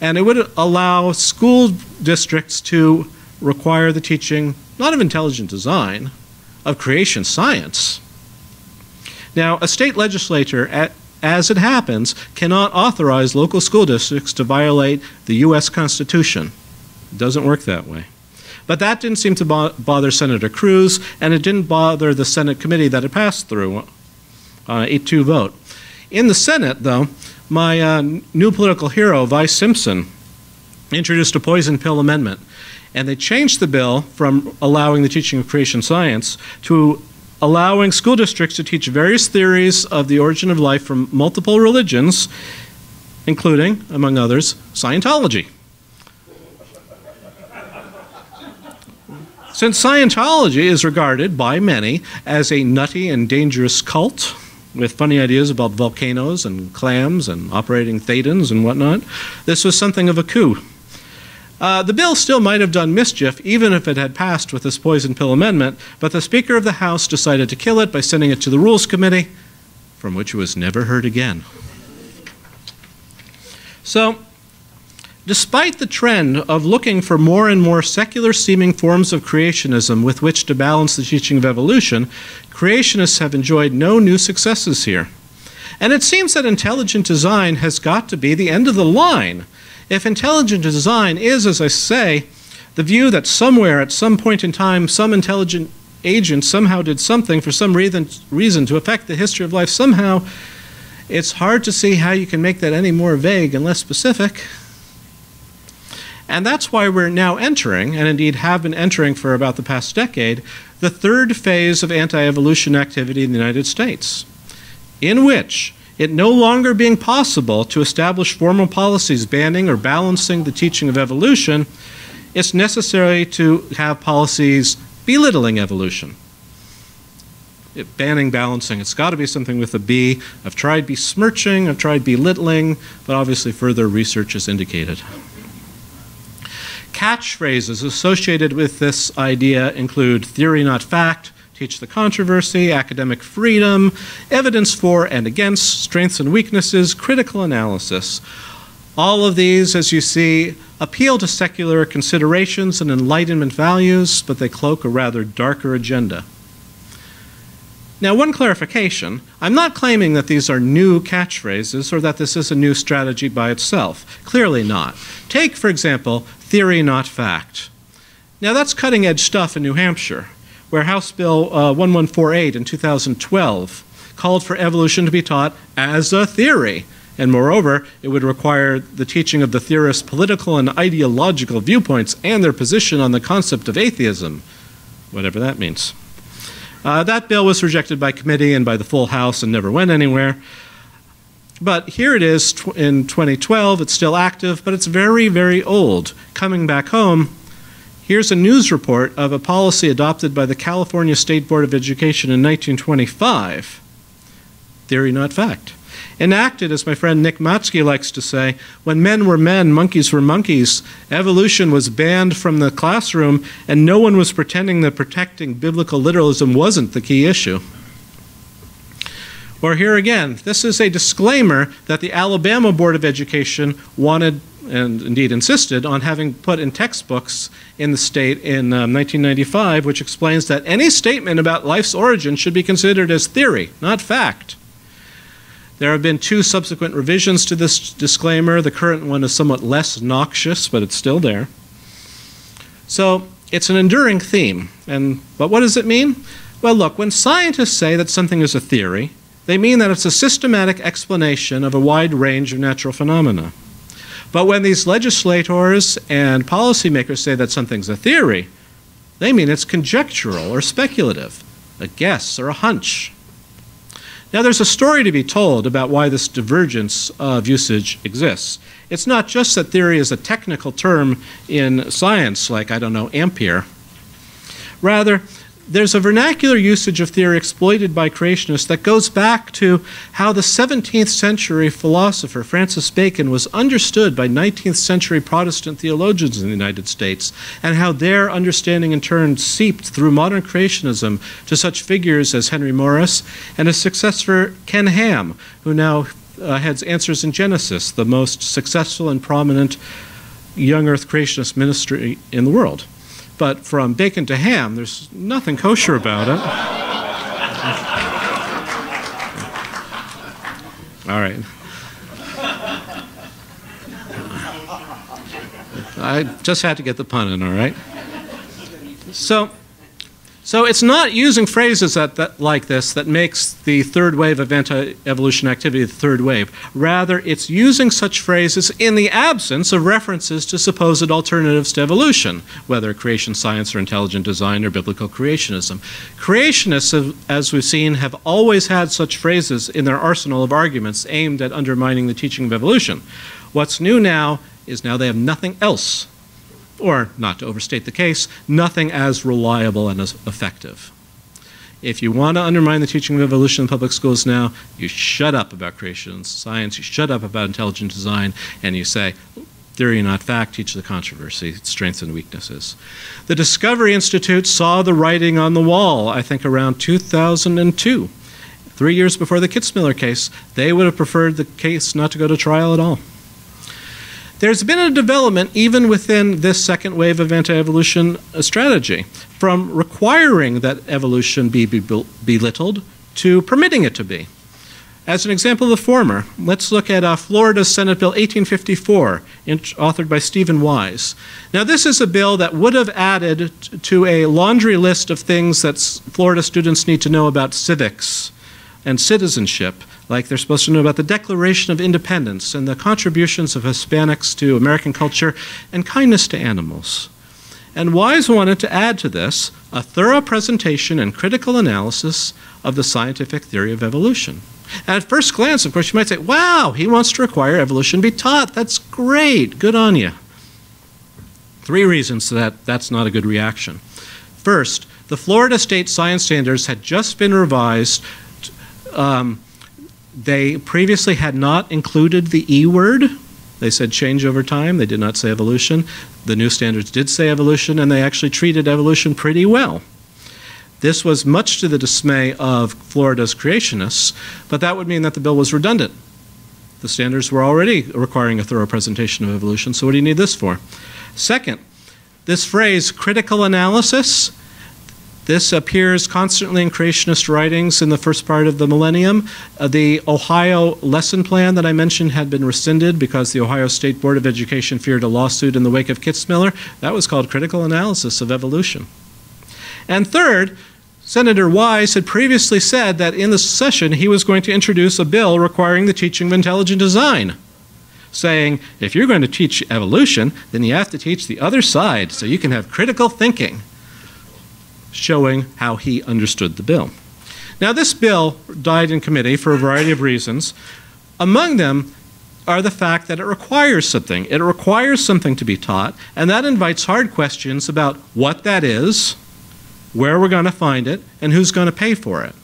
And it would allow school districts to require the teaching, not of intelligent design, of creation science. Now, a state legislature, as it happens, cannot authorize local school districts to violate the U.S. Constitution. It doesn't work that way. But that didn't seem to bother Senator Cruz, and it didn't bother the Senate committee that it passed through on an 8-2 vote. In the Senate, though, my new political hero, Vice Simpson, introduced a poison pill amendment. And they changed the bill from allowing the teaching of creation science to allowing school districts to teach various theories of the origin of life from multiple religions, including, among others, Scientology. Since Scientology is regarded by many as a nutty and dangerous cult with funny ideas about volcanoes and clams and operating thetans and whatnot, this was something of a coup. The bill still might have done mischief, even if it had passed with this poison pill amendment, but the Speaker of the House decided to kill it by sending it to the Rules Committee, from which it was never heard again. So, despite the trend of looking for more and more secular-seeming forms of creationism with which to balance the teaching of evolution, creationists have enjoyed no new successes here. And it seems that intelligent design has got to be the end of the line. If intelligent design is, as I say, The view that somewhere, at some point in time, some intelligent agent somehow did something for some reason to affect the history of life somehow, it's hard to see how you can make that any more vague and less specific. And that's why we're now entering, and indeed have been entering for about the past decade, the third phase of anti-evolution activity in the United States, in which it no longer being possible to establish formal policies banning or balancing the teaching of evolution, it's necessary to have policies belittling evolution. Banning, balancing, it's got to be something with a B. I've tried besmirching, I've tried belittling, but obviously further research has indicated. Catchphrases associated with this idea include theory not fact, teach the controversy, academic freedom, evidence for and against, strengths and weaknesses, critical analysis. All of these, as you see, appeal to secular considerations and Enlightenment values, but they cloak a rather darker agenda. Now, one clarification. I'm not claiming that these are new catchphrases or that this is a new strategy by itself. Clearly not. Take, for example, theory not fact. Now, that's cutting-edge stuff in New Hampshire, where House Bill 1148 in 2012 called for evolution to be taught as a theory. And moreover, it would require the teaching of the theorists' political and ideological viewpoints and their position on the concept of atheism, whatever that means. That bill was rejected by committee and by the full House and never went anywhere. But here it is in 2012. It's still active, but it's very, very old. Coming back home, here's a news report of a policy adopted by the California State Board of Education in 1925. Theory, not fact. Enacted, as my friend Nick Matsky likes to say, when men were men, monkeys were monkeys, evolution was banned from the classroom, and no one was pretending that protecting biblical literalism wasn't the key issue. Or here again, this is a disclaimer that the Alabama Board of Education wanted, and indeed insisted, on having put in textbooks in the state in 1995, which explains that any statement about life's origin should be considered as theory, not fact. There have been 2 subsequent revisions to this disclaimer. The current one is somewhat less noxious, but it's still there. So it's an enduring theme. But what does it mean? Well, look, when scientists say that something is a theory, they mean that it's a systematic explanation of a wide range of natural phenomena. But when these legislators and policymakers say that something's a theory, they mean it's conjectural or speculative, a guess or a hunch. Now, there's a story to be told about why this divergence of usage exists. It's not just that theory is a technical term in science, like, I don't know, ampere. Rather, there's a vernacular usage of theory exploited by creationists that goes back to how the 17th century philosopher Francis Bacon was understood by 19th century Protestant theologians in the United States, and how their understanding in turn seeped through modern creationism to such figures as Henry Morris and his successor Ken Ham, who now heads Answers in Genesis, the most successful and prominent young earth creationist ministry in the world. But from Bacon to Ham, there's nothing kosher about it. All right. I just had to get the pun in, all right? So it's not using phrases like this that makes the third wave of anti-evolution activity the third wave. Rather, it's using such phrases in the absence of references to supposed alternatives to evolution, whether creation science or intelligent design or biblical creationism. Creationists, as we've seen, have always had such phrases in their arsenal of arguments aimed at undermining the teaching of evolution. What's new now is now they have nothing else. Or, not to overstate the case, nothing as reliable and as effective. If you want to undermine the teaching of evolution in public schools now, you shut up about creation science, you shut up about intelligent design, and you say, theory not fact, teach the controversy, strengths and weaknesses. The Discovery Institute saw the writing on the wall, I think around 2002. 3 years before the Kitzmiller case, they would have preferred the case not to go to trial at all. There's been a development even within this second wave of anti-evolution strategy, from requiring that evolution be belittled to permitting it to be. As an example of the former, let's look at Florida's Senate Bill 1854, authored by Stephen Wise. Now, this is a bill that would have added to a laundry list of things that Florida students need to know about civics and citizenship, like they're supposed to know about the Declaration of Independence and the contributions of Hispanics to American culture and kindness to animals. And Wise wanted to add to this a thorough presentation and critical analysis of the scientific theory of evolution. And at first glance, of course, you might say, wow, he wants to require evolution be taught. That's great. Good on you. 3 reasons that that's not a good reaction. First, the Florida state science standards had just been revised. They previously had not included the E word. They said change over time. They did not say evolution. The new standards did say evolution, and they actually treated evolution pretty well. This was much to the dismay of Florida's creationists, but that would mean that the bill was redundant. The standards were already requiring a thorough presentation of evolution, so what do you need this for? Second, this phrase, critical analysis, this appears constantly in creationist writings in the first part of the millennium. The Ohio lesson plan that I mentioned had been rescinded because the Ohio State Board of Education feared a lawsuit in the wake of Kitzmiller. That was called critical analysis of evolution. And third, Senator Wise had previously said that in the session he was going to introduce a bill requiring the teaching of intelligent design, saying, if you're going to teach evolution, then you have to teach the other side so you can have critical thinking, showing how he understood the bill. Now, this bill died in committee for a variety of reasons. Among them are the fact that it requires something. It requires something to be taught, and that invites hard questions about what that is, where we're going to find it, and who's going to pay for it.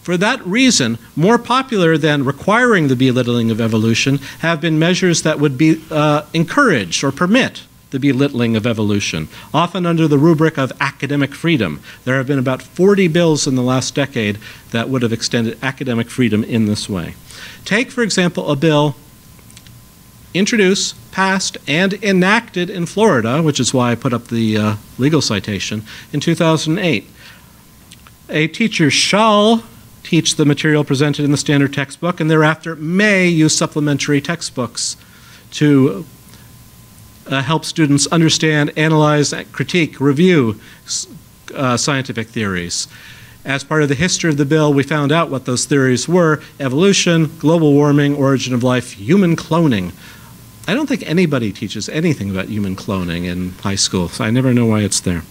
For that reason, more popular than requiring the belittling of evolution have been measures that would be encourage or permit the belittling of evolution, often under the rubric of academic freedom. There have been about 40 bills in the last decade that would have extended academic freedom in this way. Take, for example, a bill introduced, passed, and enacted in Florida, which is why I put up the legal citation, in 2008. A teacher shall teach the material presented in the standard textbook and thereafter may use supplementary textbooks to help students understand, analyze, critique, review scientific theories. As part of the history of the bill, we found out what those theories were: evolution, global warming, origin of life, human cloning. I don't think anybody teaches anything about human cloning in high school, so I never know why it's there.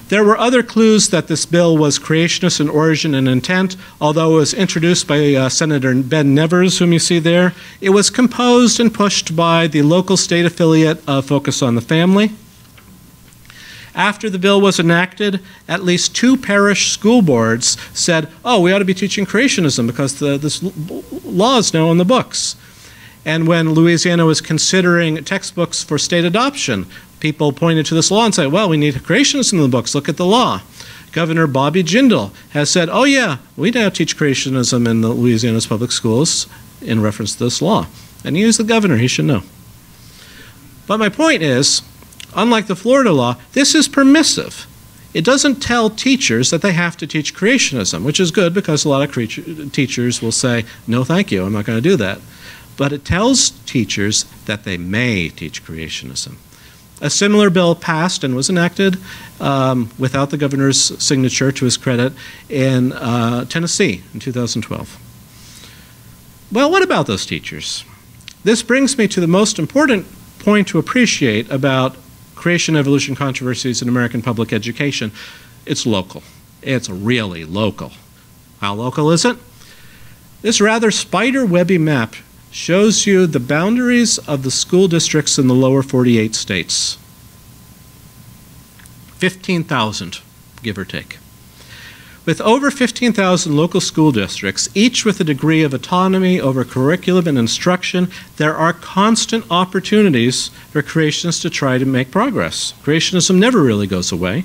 There were other clues that this bill was creationist in origin and intent. Although it was introduced by Senator Ben Nevers, whom you see there, it was composed and pushed by the local state affiliate of Focus on the Family. After the bill was enacted, at least 2 parish school boards said, oh, we ought to be teaching creationism because this law is now on the books. And when Louisiana was considering textbooks for state adoption, people pointed to this law and said, well, we need creationism in the books, look at the law. Governor Bobby Jindal has said, oh yeah, we now teach creationism in the Louisiana's public schools in reference to this law. And he is the governor, he should know. But my point is, unlike the Florida law, this is permissive. It doesn't tell teachers that they have to teach creationism, which is good because a lot of teachers will say, no thank you, I'm not going to do that. But it tells teachers that they may teach creationism. A similar bill passed and was enacted without the governor's signature, to his credit, in Tennessee in 2012. Well, what about those teachers? This brings me to the most important point to appreciate about creation-evolution controversies in American public education. It's local. It's really local. How local is it? This rather spider-webby map shows you the boundaries of the school districts in the lower 48 states. 15,000, give or take. With over 15,000 local school districts, each with a degree of autonomy over curriculum and instruction, there are constant opportunities for creationists to try to make progress. Creationism never really goes away.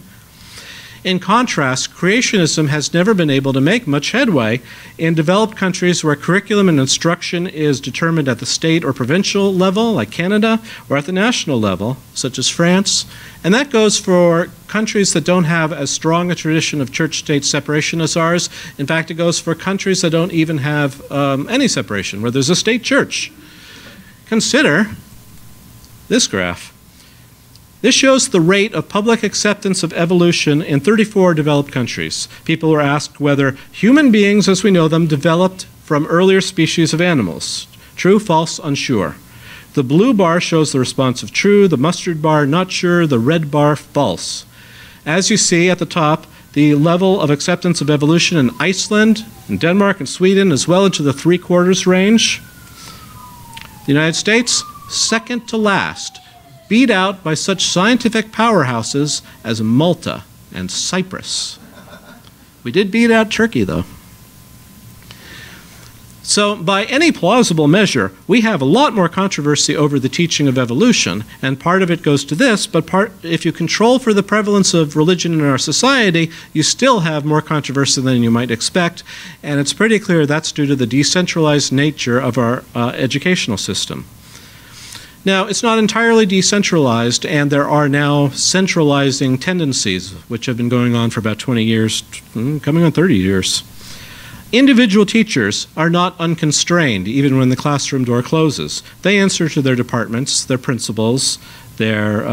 In contrast, creationism has never been able to make much headway in developed countries where curriculum and instruction is determined at the state or provincial level, like Canada, or at the national level, such as France. And that goes for countries that don't have as strong a tradition of church-state separation as ours. In fact, it goes for countries that don't even have any separation, where there's a state church. Consider this graph. This shows the rate of public acceptance of evolution in 34 developed countries. People were asked whether human beings, as we know them, developed from earlier species of animals. True, false, unsure. The blue bar shows the response of true, the mustard bar not sure, the red bar false. As you see at the top, the level of acceptance of evolution in Iceland, in Denmark, and Sweden is well into the 3/4 range. The United States, second to last, beat out by such scientific powerhouses as Malta and Cyprus. We did beat out Turkey, though. So by any plausible measure, we have a lot more controversy over the teaching of evolution, and part of it goes to this, but if you control for the prevalence of religion in our society, you still have more controversy than you might expect, and it's pretty clear that's due to the decentralized nature of our educational system. Now, it's not entirely decentralized, and there are now centralizing tendencies, which have been going on for about 20 years, coming on 30 years. Individual teachers are not unconstrained, even when the classroom door closes. They answer to their departments, their principals, their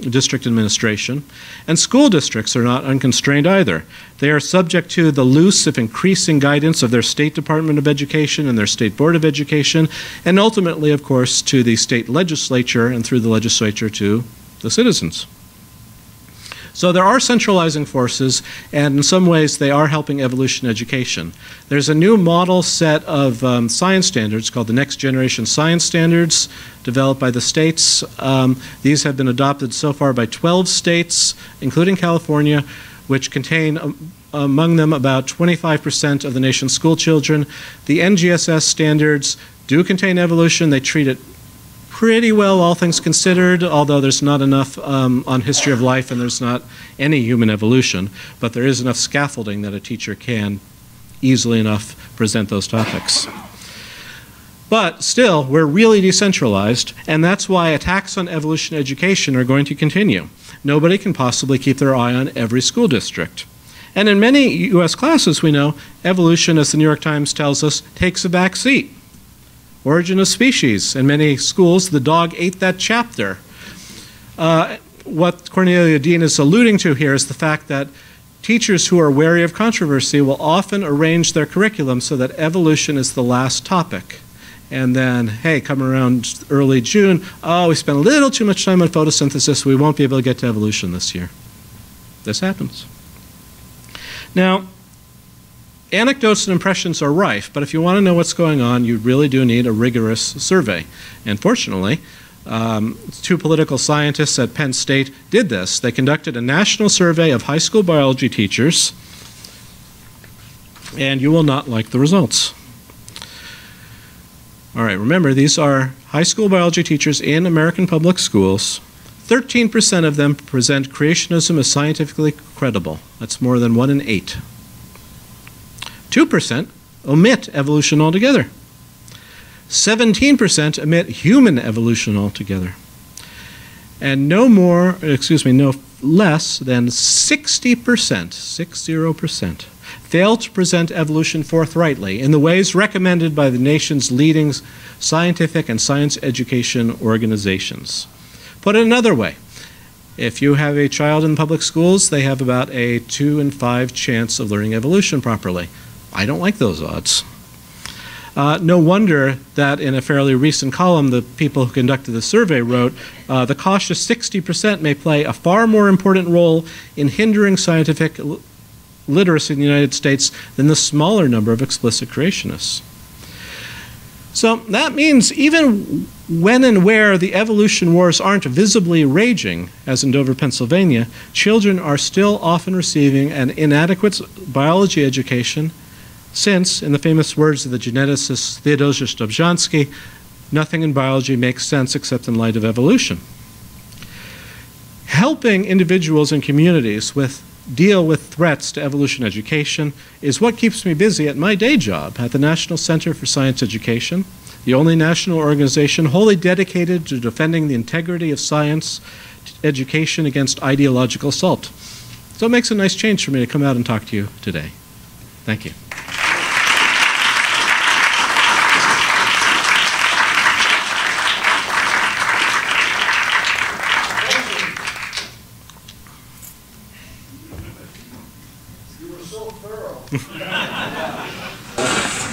district administration, and school districts are not unconstrained either. They are subject to the loose, if increasing, guidance of their State Department of Education and their State Board of Education, and ultimately, of course, to the state legislature and through the legislature to the citizens. So there are centralizing forces, and in some ways they are helping evolution education. There's a new model set of science standards called the Next Generation Science Standards, developed by the states. These have been adopted so far by 12 states, including California, which contain among them about 25% of the nation's school children. The NGSS standards do contain evolution. They treat it pretty well, all things considered, although there's not enough on history of life and there's not any human evolution, but there is enough scaffolding that a teacher can easily enough present those topics. But still, we're really decentralized, and that's why attacks on evolution education are going to continue. Nobody can possibly keep their eye on every school district. And in many U.S. classes, we know, evolution, as the New York Times tells us, takes a back seat. Origin of species. In many schools, the dog ate that chapter. What Cornelia Dean is alluding to here is the fact that teachers who are wary of controversy will often arrange their curriculum so that evolution is the last topic. And then, hey, come around early June, oh, we spent a little too much time on photosynthesis, we won't be able to get to evolution this year. This happens. Now, anecdotes and impressions are rife, but if you want to know what's going on, you really do need a rigorous survey. And fortunately, two political scientists at Penn State did this. They conducted a national survey of high school biology teachers, and you will not like the results. All right, remember, these are high school biology teachers in American public schools. 13% of them present creationism as scientifically credible. That's more than 1 in 8. 2% omit evolution altogether. 17% omit human evolution altogether. And no less than 60% fail to present evolution forthrightly in the ways recommended by the nation's leading scientific and science education organizations. Put it another way, if you have a child in public schools, they have about a 2 in 5 chance of learning evolution properly. I don't like those odds. No wonder that in a fairly recent column, the people who conducted the survey wrote, the cautious 60% may play a far more important role in hindering scientific literacy in the United States than the smaller number of explicit creationists. So that means even when and where the evolution wars aren't visibly raging, as in Dover, Pennsylvania, children are still often receiving an inadequate biology education since, in the famous words of the geneticist Theodosius Dobzhansky, nothing in biology makes sense except in light of evolution. Helping individuals and communities with deal with threats to evolution education is what keeps me busy at my day job at the National Center for Science Education, the only national organization wholly dedicated to defending the integrity of science education against ideological assault. So it makes a nice change for me to come out and talk to you today. Thank you.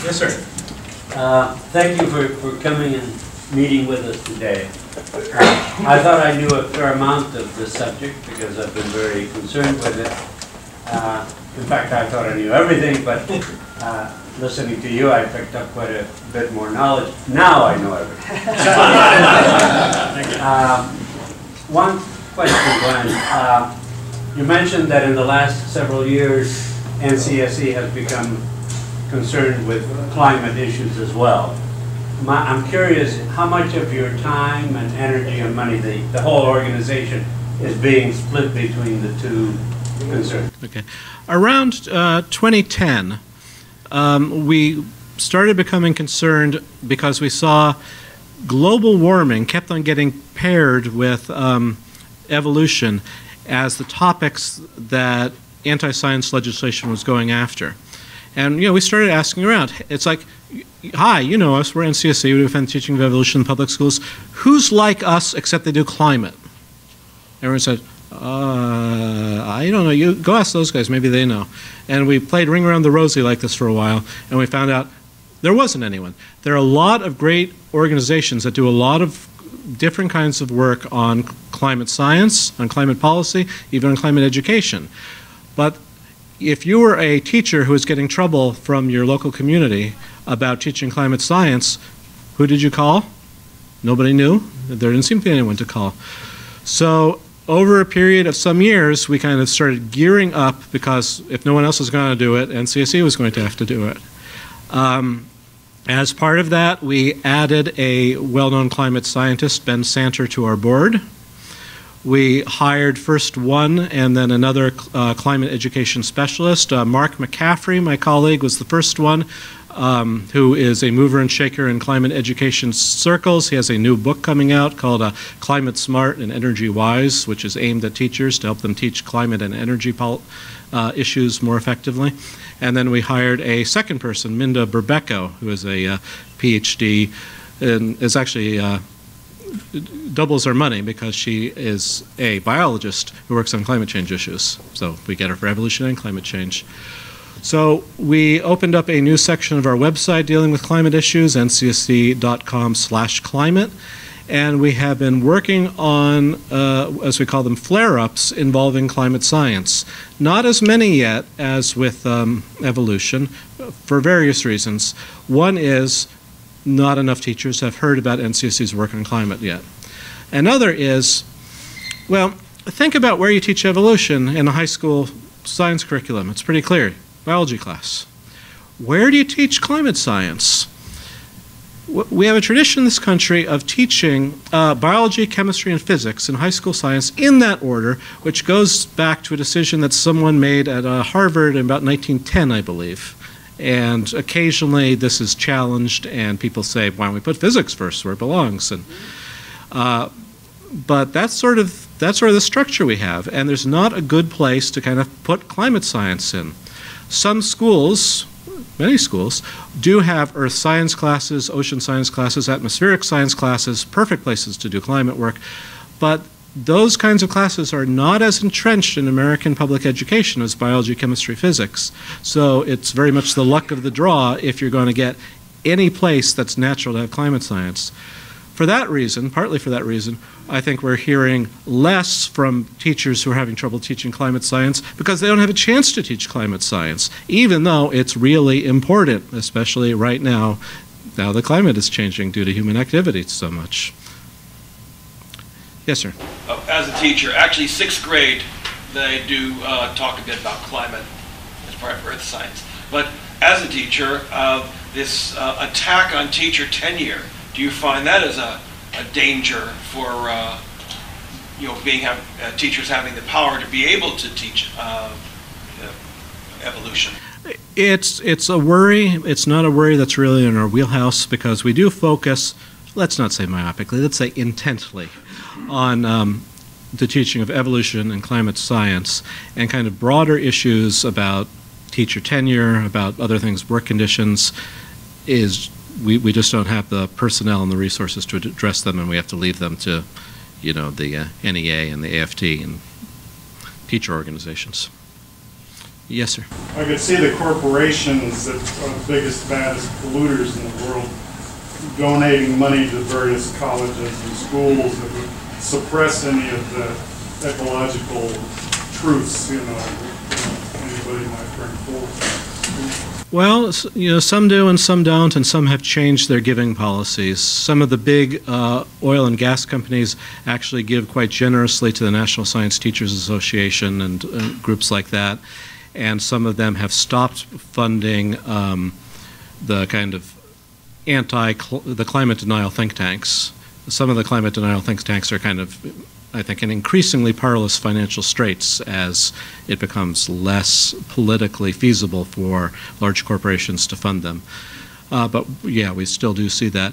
Yes, sir. Thank you for coming and meeting with us today. I thought I knew a fair amount of the subject because I've been very concerned with it. In fact, I thought I knew everything, but listening to you, I picked up quite a bit more knowledge. Now I know everything. One question, Glenn. You mentioned that in the last several years, NCSE has become concerned with climate issues as well. I'm curious how much of your time and energy and money, the whole organization, is being split between the two concerns? Okay. Around 2010, we started becoming concerned because we saw global warming kept on getting paired with evolution as the topics that anti-science legislation was going after. And, we started asking around. It's like, hi, you know us, we're NCSE, we defend the teaching of evolution in public schools. Who's like us except they do climate? Everyone said, I don't know, you go ask those guys, maybe they know. And we played Ring Around the Rosie like this for a while, and we found out there wasn't anyone. There are a lot of great organizations that do a lot of different kinds of work on climate science, on climate policy, even on climate education. But if you were a teacher who was getting trouble from your local community about teaching climate science, who did you call? Nobody knew. There didn't seem to be anyone to call. So over a period of some years, we kind of started gearing up because if no one else was going to do it, NCSE was going to have to do it. As part of that, we added a well-known climate scientist, Ben Santer, to our board. We hired first one and then another climate education specialist. Mark McCaffrey, my colleague, was the first one, who is a mover and shaker in climate education circles. He has a new book coming out called Climate Smart and Energy Wise, which is aimed at teachers to help them teach climate and energy issues more effectively. And then we hired a second person, Minda Berbecco, who is a PhD and is actually doubles our money because she is a biologist who works on climate change issues. So we get her for evolution and climate change. So we opened up a new section of our website dealing with climate issues, ncsc.com/climate, and we have been working on, as we call them, flare-ups involving climate science. Not as many yet as with evolution, for various reasons. One is not enough teachers have heard about NCSE's work on climate yet. Another is, well, think about where you teach evolution in a high school science curriculum. It's pretty clear. Biology class. Where do you teach climate science? We have a tradition in this country of teaching biology, chemistry, and physics in high school science in that order, which goes back to a decision that someone made at Harvard in about 1910, I believe. And occasionally this is challenged and people say, why don't we put physics first where it belongs? And, but that's sort of the structure we have, and there's not a good place to kind of put climate science in. Some schools, many schools, do have earth science classes, ocean science classes, atmospheric science classes, perfect places to do climate work, but those kinds of classes are not as entrenched in American public education as biology, chemistry, physics. So it's very much the luck of the draw if you're going to get any place that's natural to have climate science. For that reason, partly for that reason, I think we're hearing less from teachers who are having trouble teaching climate science because they don't have a chance to teach climate science, even though it's really important, especially right now the climate is changing due to human activity so much. Yes, sir. As a teacher, actually 6th grade, they do talk a bit about climate as part of earth science. But as a teacher, this attack on teacher tenure, do you find that as a danger for teachers having the power to be able to teach evolution. It's a worry. It's not a worry that's really in our wheelhouse, because we do focus, let's not say myopically, let's say intently, on the teaching of evolution and climate science, and kind of broader issues about teacher tenure, about other things, work conditions, we just don't have the personnel and the resources to address them, and we have to leave them to, the NEA and the AFT and teacher organizations. Yes, sir. I could see the corporations that are the biggest, baddest polluters in the world donating money to various colleges and schools that would suppress any of the ecological truths, anybody might bring forth. Well, some do and some don't, and some have changed their giving policies. Some of the big oil and gas companies actually give quite generously to the National Science Teachers Association and groups like that. And some of them have stopped funding the kind of the climate denial think tanks. Some of the climate denial think tanks are kind of, I think, in increasingly perilous financial straits as it becomes less politically feasible for large corporations to fund them. But yeah, we still do see that.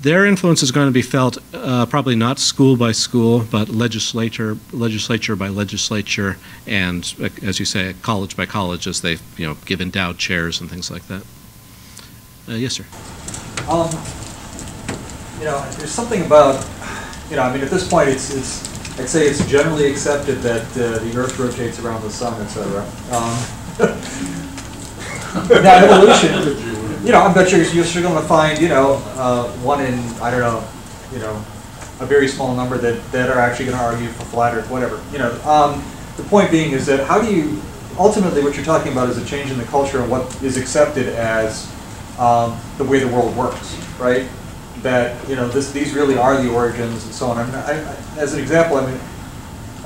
Their influence is going to be felt probably not school by school, but legislature by legislature, and as you say, college by college, as they give endowed chairs and things like that. Yes, sir. There's something about, at this point, I'd say it's generally accepted that the Earth rotates around the sun, etc. Now, evolution. I'm not sure you're going to find, one in, I don't know, a very small number that are actually going to argue for flat Earth, whatever. The point being is that how do you, ultimately what you're talking about is a change in the culture and what is accepted as the way the world works, right? That, these really are the origins and so on. As an example,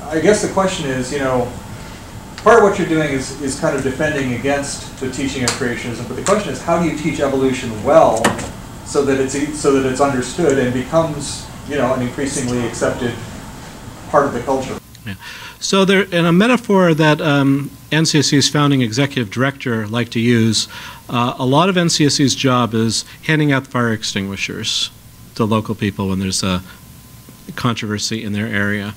I guess the question is, part of what you're doing is kind of defending against the teaching of creationism, but the question is, how do you teach evolution well so that it's understood and becomes, an increasingly accepted part of the culture? Yeah. So there, in a metaphor that NCSC's founding executive director liked to use, a lot of NCSC's job is handing out fire extinguishers to local people when there's a controversy in their area.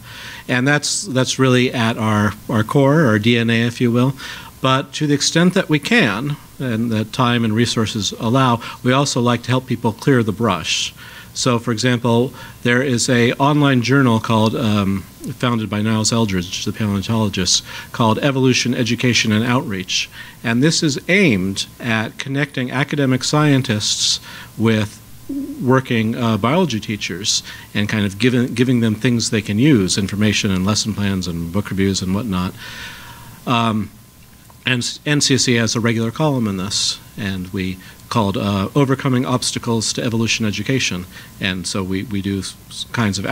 And that's really at our core, our DNA, if you will. But to the extent that we can, and that time and resources allow, we also like to help people clear the brush. So, for example, there is an online journal called, founded by Niles Eldredge, the paleontologist, called Evolution, Education, and Outreach. And this is aimed at connecting academic scientists with working biology teachers and kind of giving them things they can use, information and lesson plans and book reviews and whatnot. And NCSC has a regular column in this, and we called Overcoming Obstacles to Evolution Education. And so we do kinds of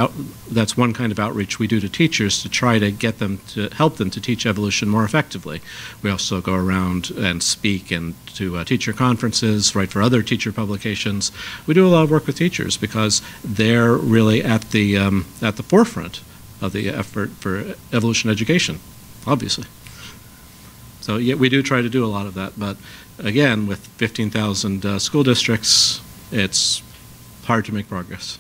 that's one kind of outreach we do to teachers to try to get them to help them to teach evolution more effectively. We also go around and speak and to teacher conferences, write for other teacher publications. We do a lot of work with teachers because they're really at the forefront of the effort for evolution education, obviously. So yeah, we do try to do a lot of that, but again, with 15,000 school districts, it's hard to make progress.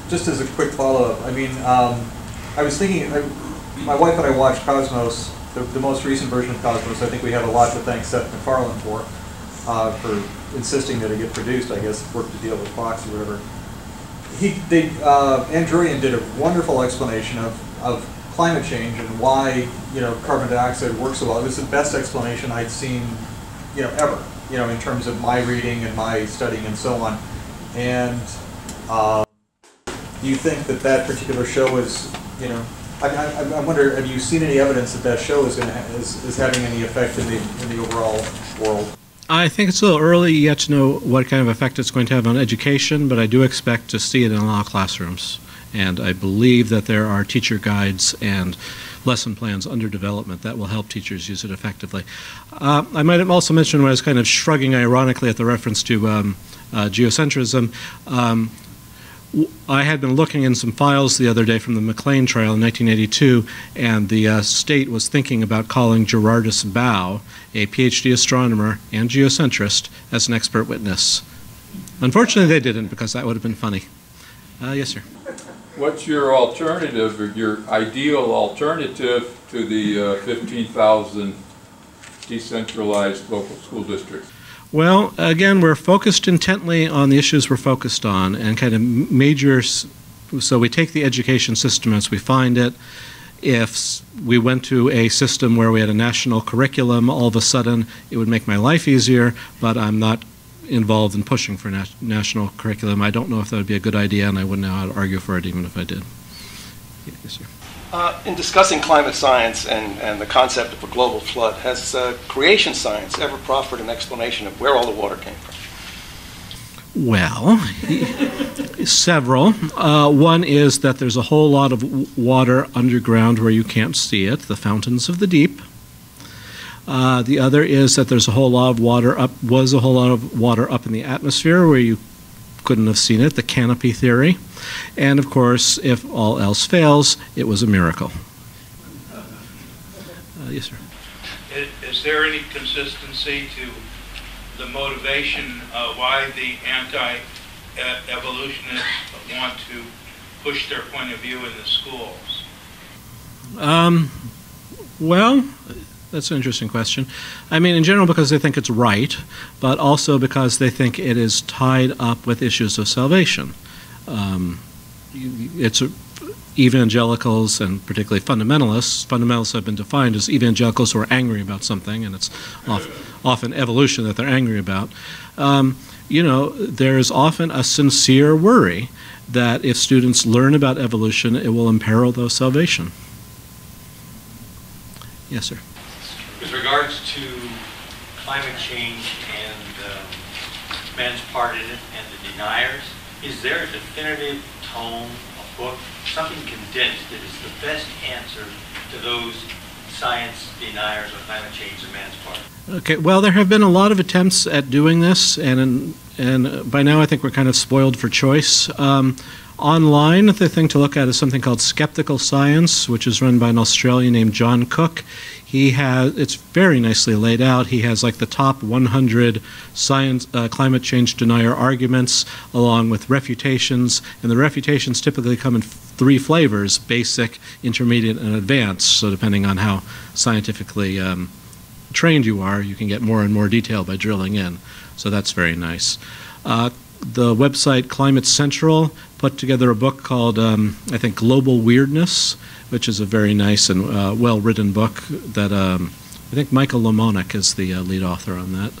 Just as a quick follow-up, I was thinking, my wife and I watched Cosmos, the most recent version of Cosmos. I think we have a lot to thank Seth MacFarlane for insisting that it get produced, I guess, work to deal with Fox or whatever. Androian did a wonderful explanation of climate change and why carbon dioxide works so well. It was the best explanation I'd seen ever, in terms of my reading and my studying and so on. And do you think that particular show is, I wonder, have you seen any evidence that show is having any effect in the overall world? I think it's a little early yet to know what kind of effect it's going to have on education, but I do expect to see it in a lot of classrooms. And I believe that there are teacher guides and lesson plans under development that will help teachers use it effectively. I might have also mentioned when I was kind of shrugging ironically at the reference to geocentrism, I had been looking in some files the other day from the McLean trial in 1982, and the state was thinking about calling Gerardus Bow, a PhD astronomer and geocentrist, as an expert witness. Unfortunately, they didn't, because that would have been funny. Yes, sir. What's your alternative, or your ideal alternative to the 15,000 decentralized local school districts? Well, again, we're focused intently on the issues we're focused on, and kind of major, so we take the education system as we find it. If we went to a system where we had a national curriculum, all of a sudden it would make my life easier, but I'm not involved in pushing for national curriculum. I don't know if that would be a good idea, and I wouldn't know how to argue for it even if I did. Yes, sir. In discussing climate science and the concept of a global flood, has creation science ever proffered an explanation of where all the water came from? Well, several. One is that there's a whole lot of water underground where you can't see it, the fountains of the deep. The other is that there's a whole lot of water up in the atmosphere where you couldn't have seen it, the canopy theory. And of course, if all else fails, it was a miracle. Yes, sir. Is there any consistency to the motivation why the anti-evolutionists want to push their point of view in the schools? Well, that's an interesting question. I mean, in general, because they think it's right, but also because they think it is tied up with issues of salvation. It's evangelicals, and particularly fundamentalists. Fundamentalists have been defined as evangelicals who are angry about something, and it's often evolution that they're angry about. You know, there's often a sincere worry that if students learn about evolution, it will imperil their salvation. Yes, sir. With regards to climate change and man's part in it and the deniers, is there a definitive tome, a book, something condensed that is the best answer to those science deniers of climate change and man's part? Okay, well, there have been a lot of attempts at doing this, and by now I think we're kind of spoiled for choice. Online, the thing to look at is something called Skeptical Science, which is run by an Australian named John Cook. It's very nicely laid out. He has like the top 100 climate change denier arguments, along with refutations, and the refutations typically come in 3 flavors: basic, intermediate, and advanced. So depending on how scientifically trained you are, you can get more and more detail by drilling in. So that's very nice. The website Climate Central put together a book called, I think, Global Weirdness, which is a very nice and well-written book that I think Michael Lamonic is the lead author on that.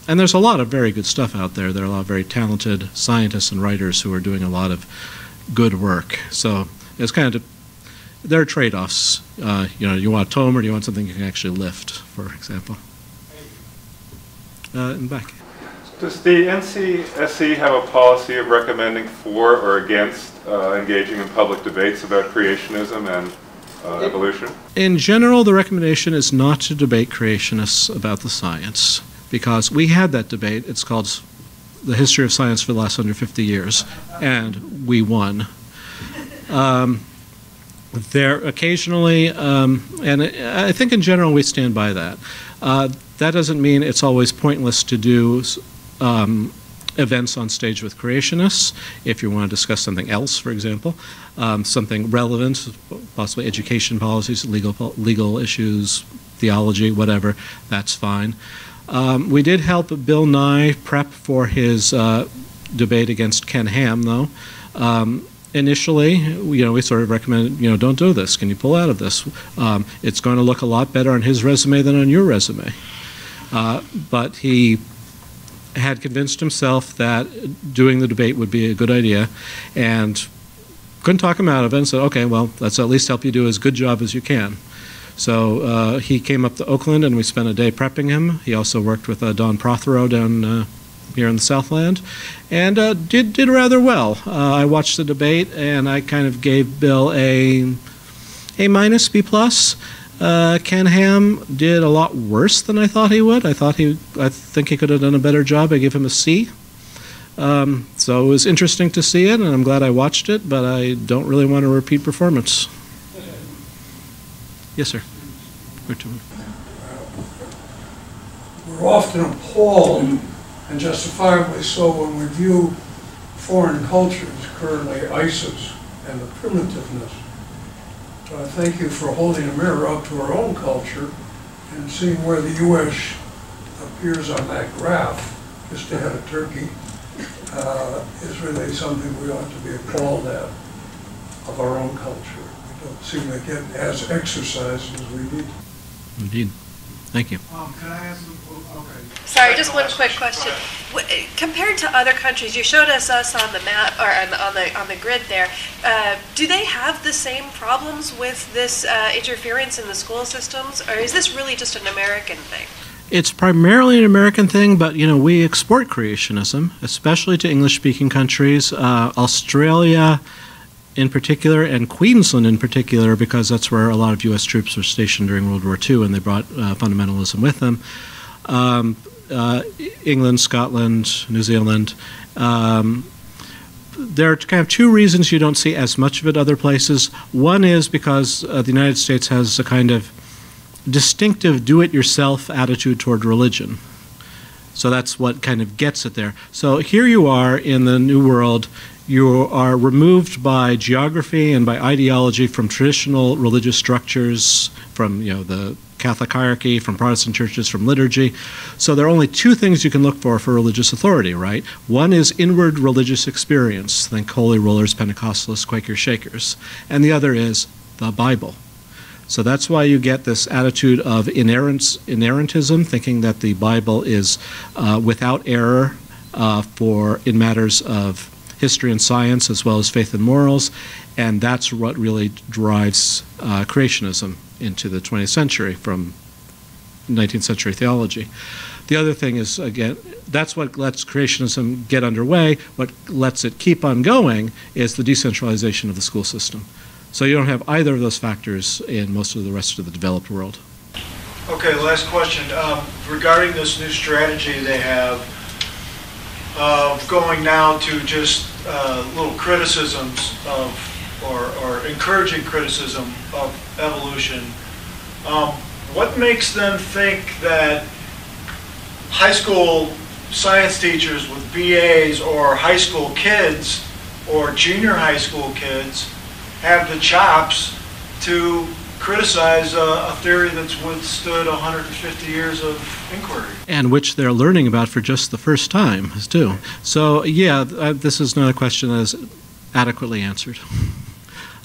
And there's a lot of very good stuff out there. There are a lot of very talented scientists and writers who are doing a lot of good work. So it's kind of, there are trade-offs. You know, you want a tome or do you want something you can actually lift, for example. In the back. Does the NCSE have a policy of recommending for or against engaging in public debates about creationism and evolution? In general, the recommendation is not to debate creationists about the science, because we had that debate. It's called The History of Science for the Last 150 Years, and we won. There occasionally, and I think in general we stand by that. That doesn't mean it's always pointless to do events on stage with creationists. If you want to discuss something else, for example, something relevant, possibly education policies, legal issues, theology, whatever, that's fine. We did help Bill Nye prep for his debate against Ken Ham, though. Initially, we sort of recommended, don't do this. Can you pull out of this? It's going to look a lot better on his resume than on your resume. But he had convinced himself that doing the debate would be a good idea, and couldn't talk him out of it, and said, okay, well, let's at least help you do as good job as you can. So he came up to Oakland, and we spent a day prepping him. He also worked with Don Prothero down here in the Southland, and did rather well. I watched the debate, and I kind of gave Bill a minus, B+. Ken Ham did a lot worse than I thought he would. I think he could have done a better job. I gave him a C. So it was interesting to see it, and I'm glad I watched it, but I don't really want a repeat performance. Yes, sir. We're often appalled, and justifiably so, when we view foreign cultures, currently ISIS, and the primitiveness. Thank you for holding a mirror up to our own culture and seeing where the U.S. appears on that graph, just ahead of Turkey, is really something we ought to be appalled at, of our own culture. We don't seem to get as exercised as we need. Indeed. Thank you. Can I ask? Okay. Sorry, just one quick question. Compared to other countries, you showed us on the map or on the grid there. Do they have the same problems with this interference in the school systems, or is this really just an American thing? It's primarily an American thing, but we export creationism, especially to English-speaking countries. Australia, in particular, and Queensland in particular, because that's where a lot of U.S. troops were stationed during World War II, and they brought fundamentalism with them. England, Scotland, New Zealand. There are kind of two reasons you don't see as much of it other places. One is because the United States has a kind of distinctive do-it-yourself attitude toward religion. So that's what kind of gets it there. So here you are in the New World. You are removed by geography and by ideology from traditional religious structures, from the Catholic hierarchy, from Protestant churches, from liturgy. So there are only two things you can look for religious authority, right? One is inward religious experience, think Holy Rollers, Pentecostalists, Quaker Shakers. And the other is the Bible. So that's why you get this attitude of inerrantism, thinking that the Bible is without error in matters of history and science, as well as faith and morals, and that's what really drives creationism into the 20th century from 19th century theology. The other thing is, again, that's what lets creationism get underway. What lets it keep on going is the decentralization of the school system. So you don't have either of those factors in most of the rest of the developed world. Okay, last question. Regarding this new strategy they have, going now to just little criticisms of, or encouraging criticism of evolution, what makes them think that high school science teachers with BAs or high school kids or junior high school kids have the chops to criticize a theory that's withstood 150 years of inquiry? And which they're learning about for just the first time, too. So, yeah, this is not a question that is adequately answered.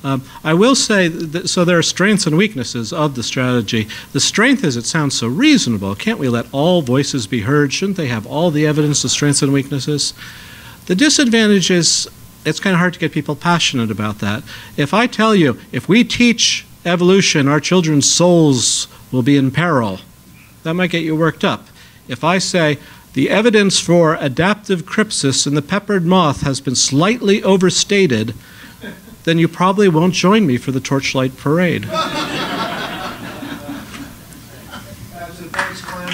I will say, so there are strengths and weaknesses of the strategy. The strength is it sounds so reasonable. Can't we let all voices be heard? Shouldn't they have all the evidence of strengths and weaknesses? The disadvantage is it's kind of hard to get people passionate about that. If I tell you, if we teach evolution, our children's souls will be in peril, that might get you worked up. If I say, the evidence for adaptive crypsis in the peppered moth has been slightly overstated, then you probably won't join me for the torchlight parade. Thanks, Glenn.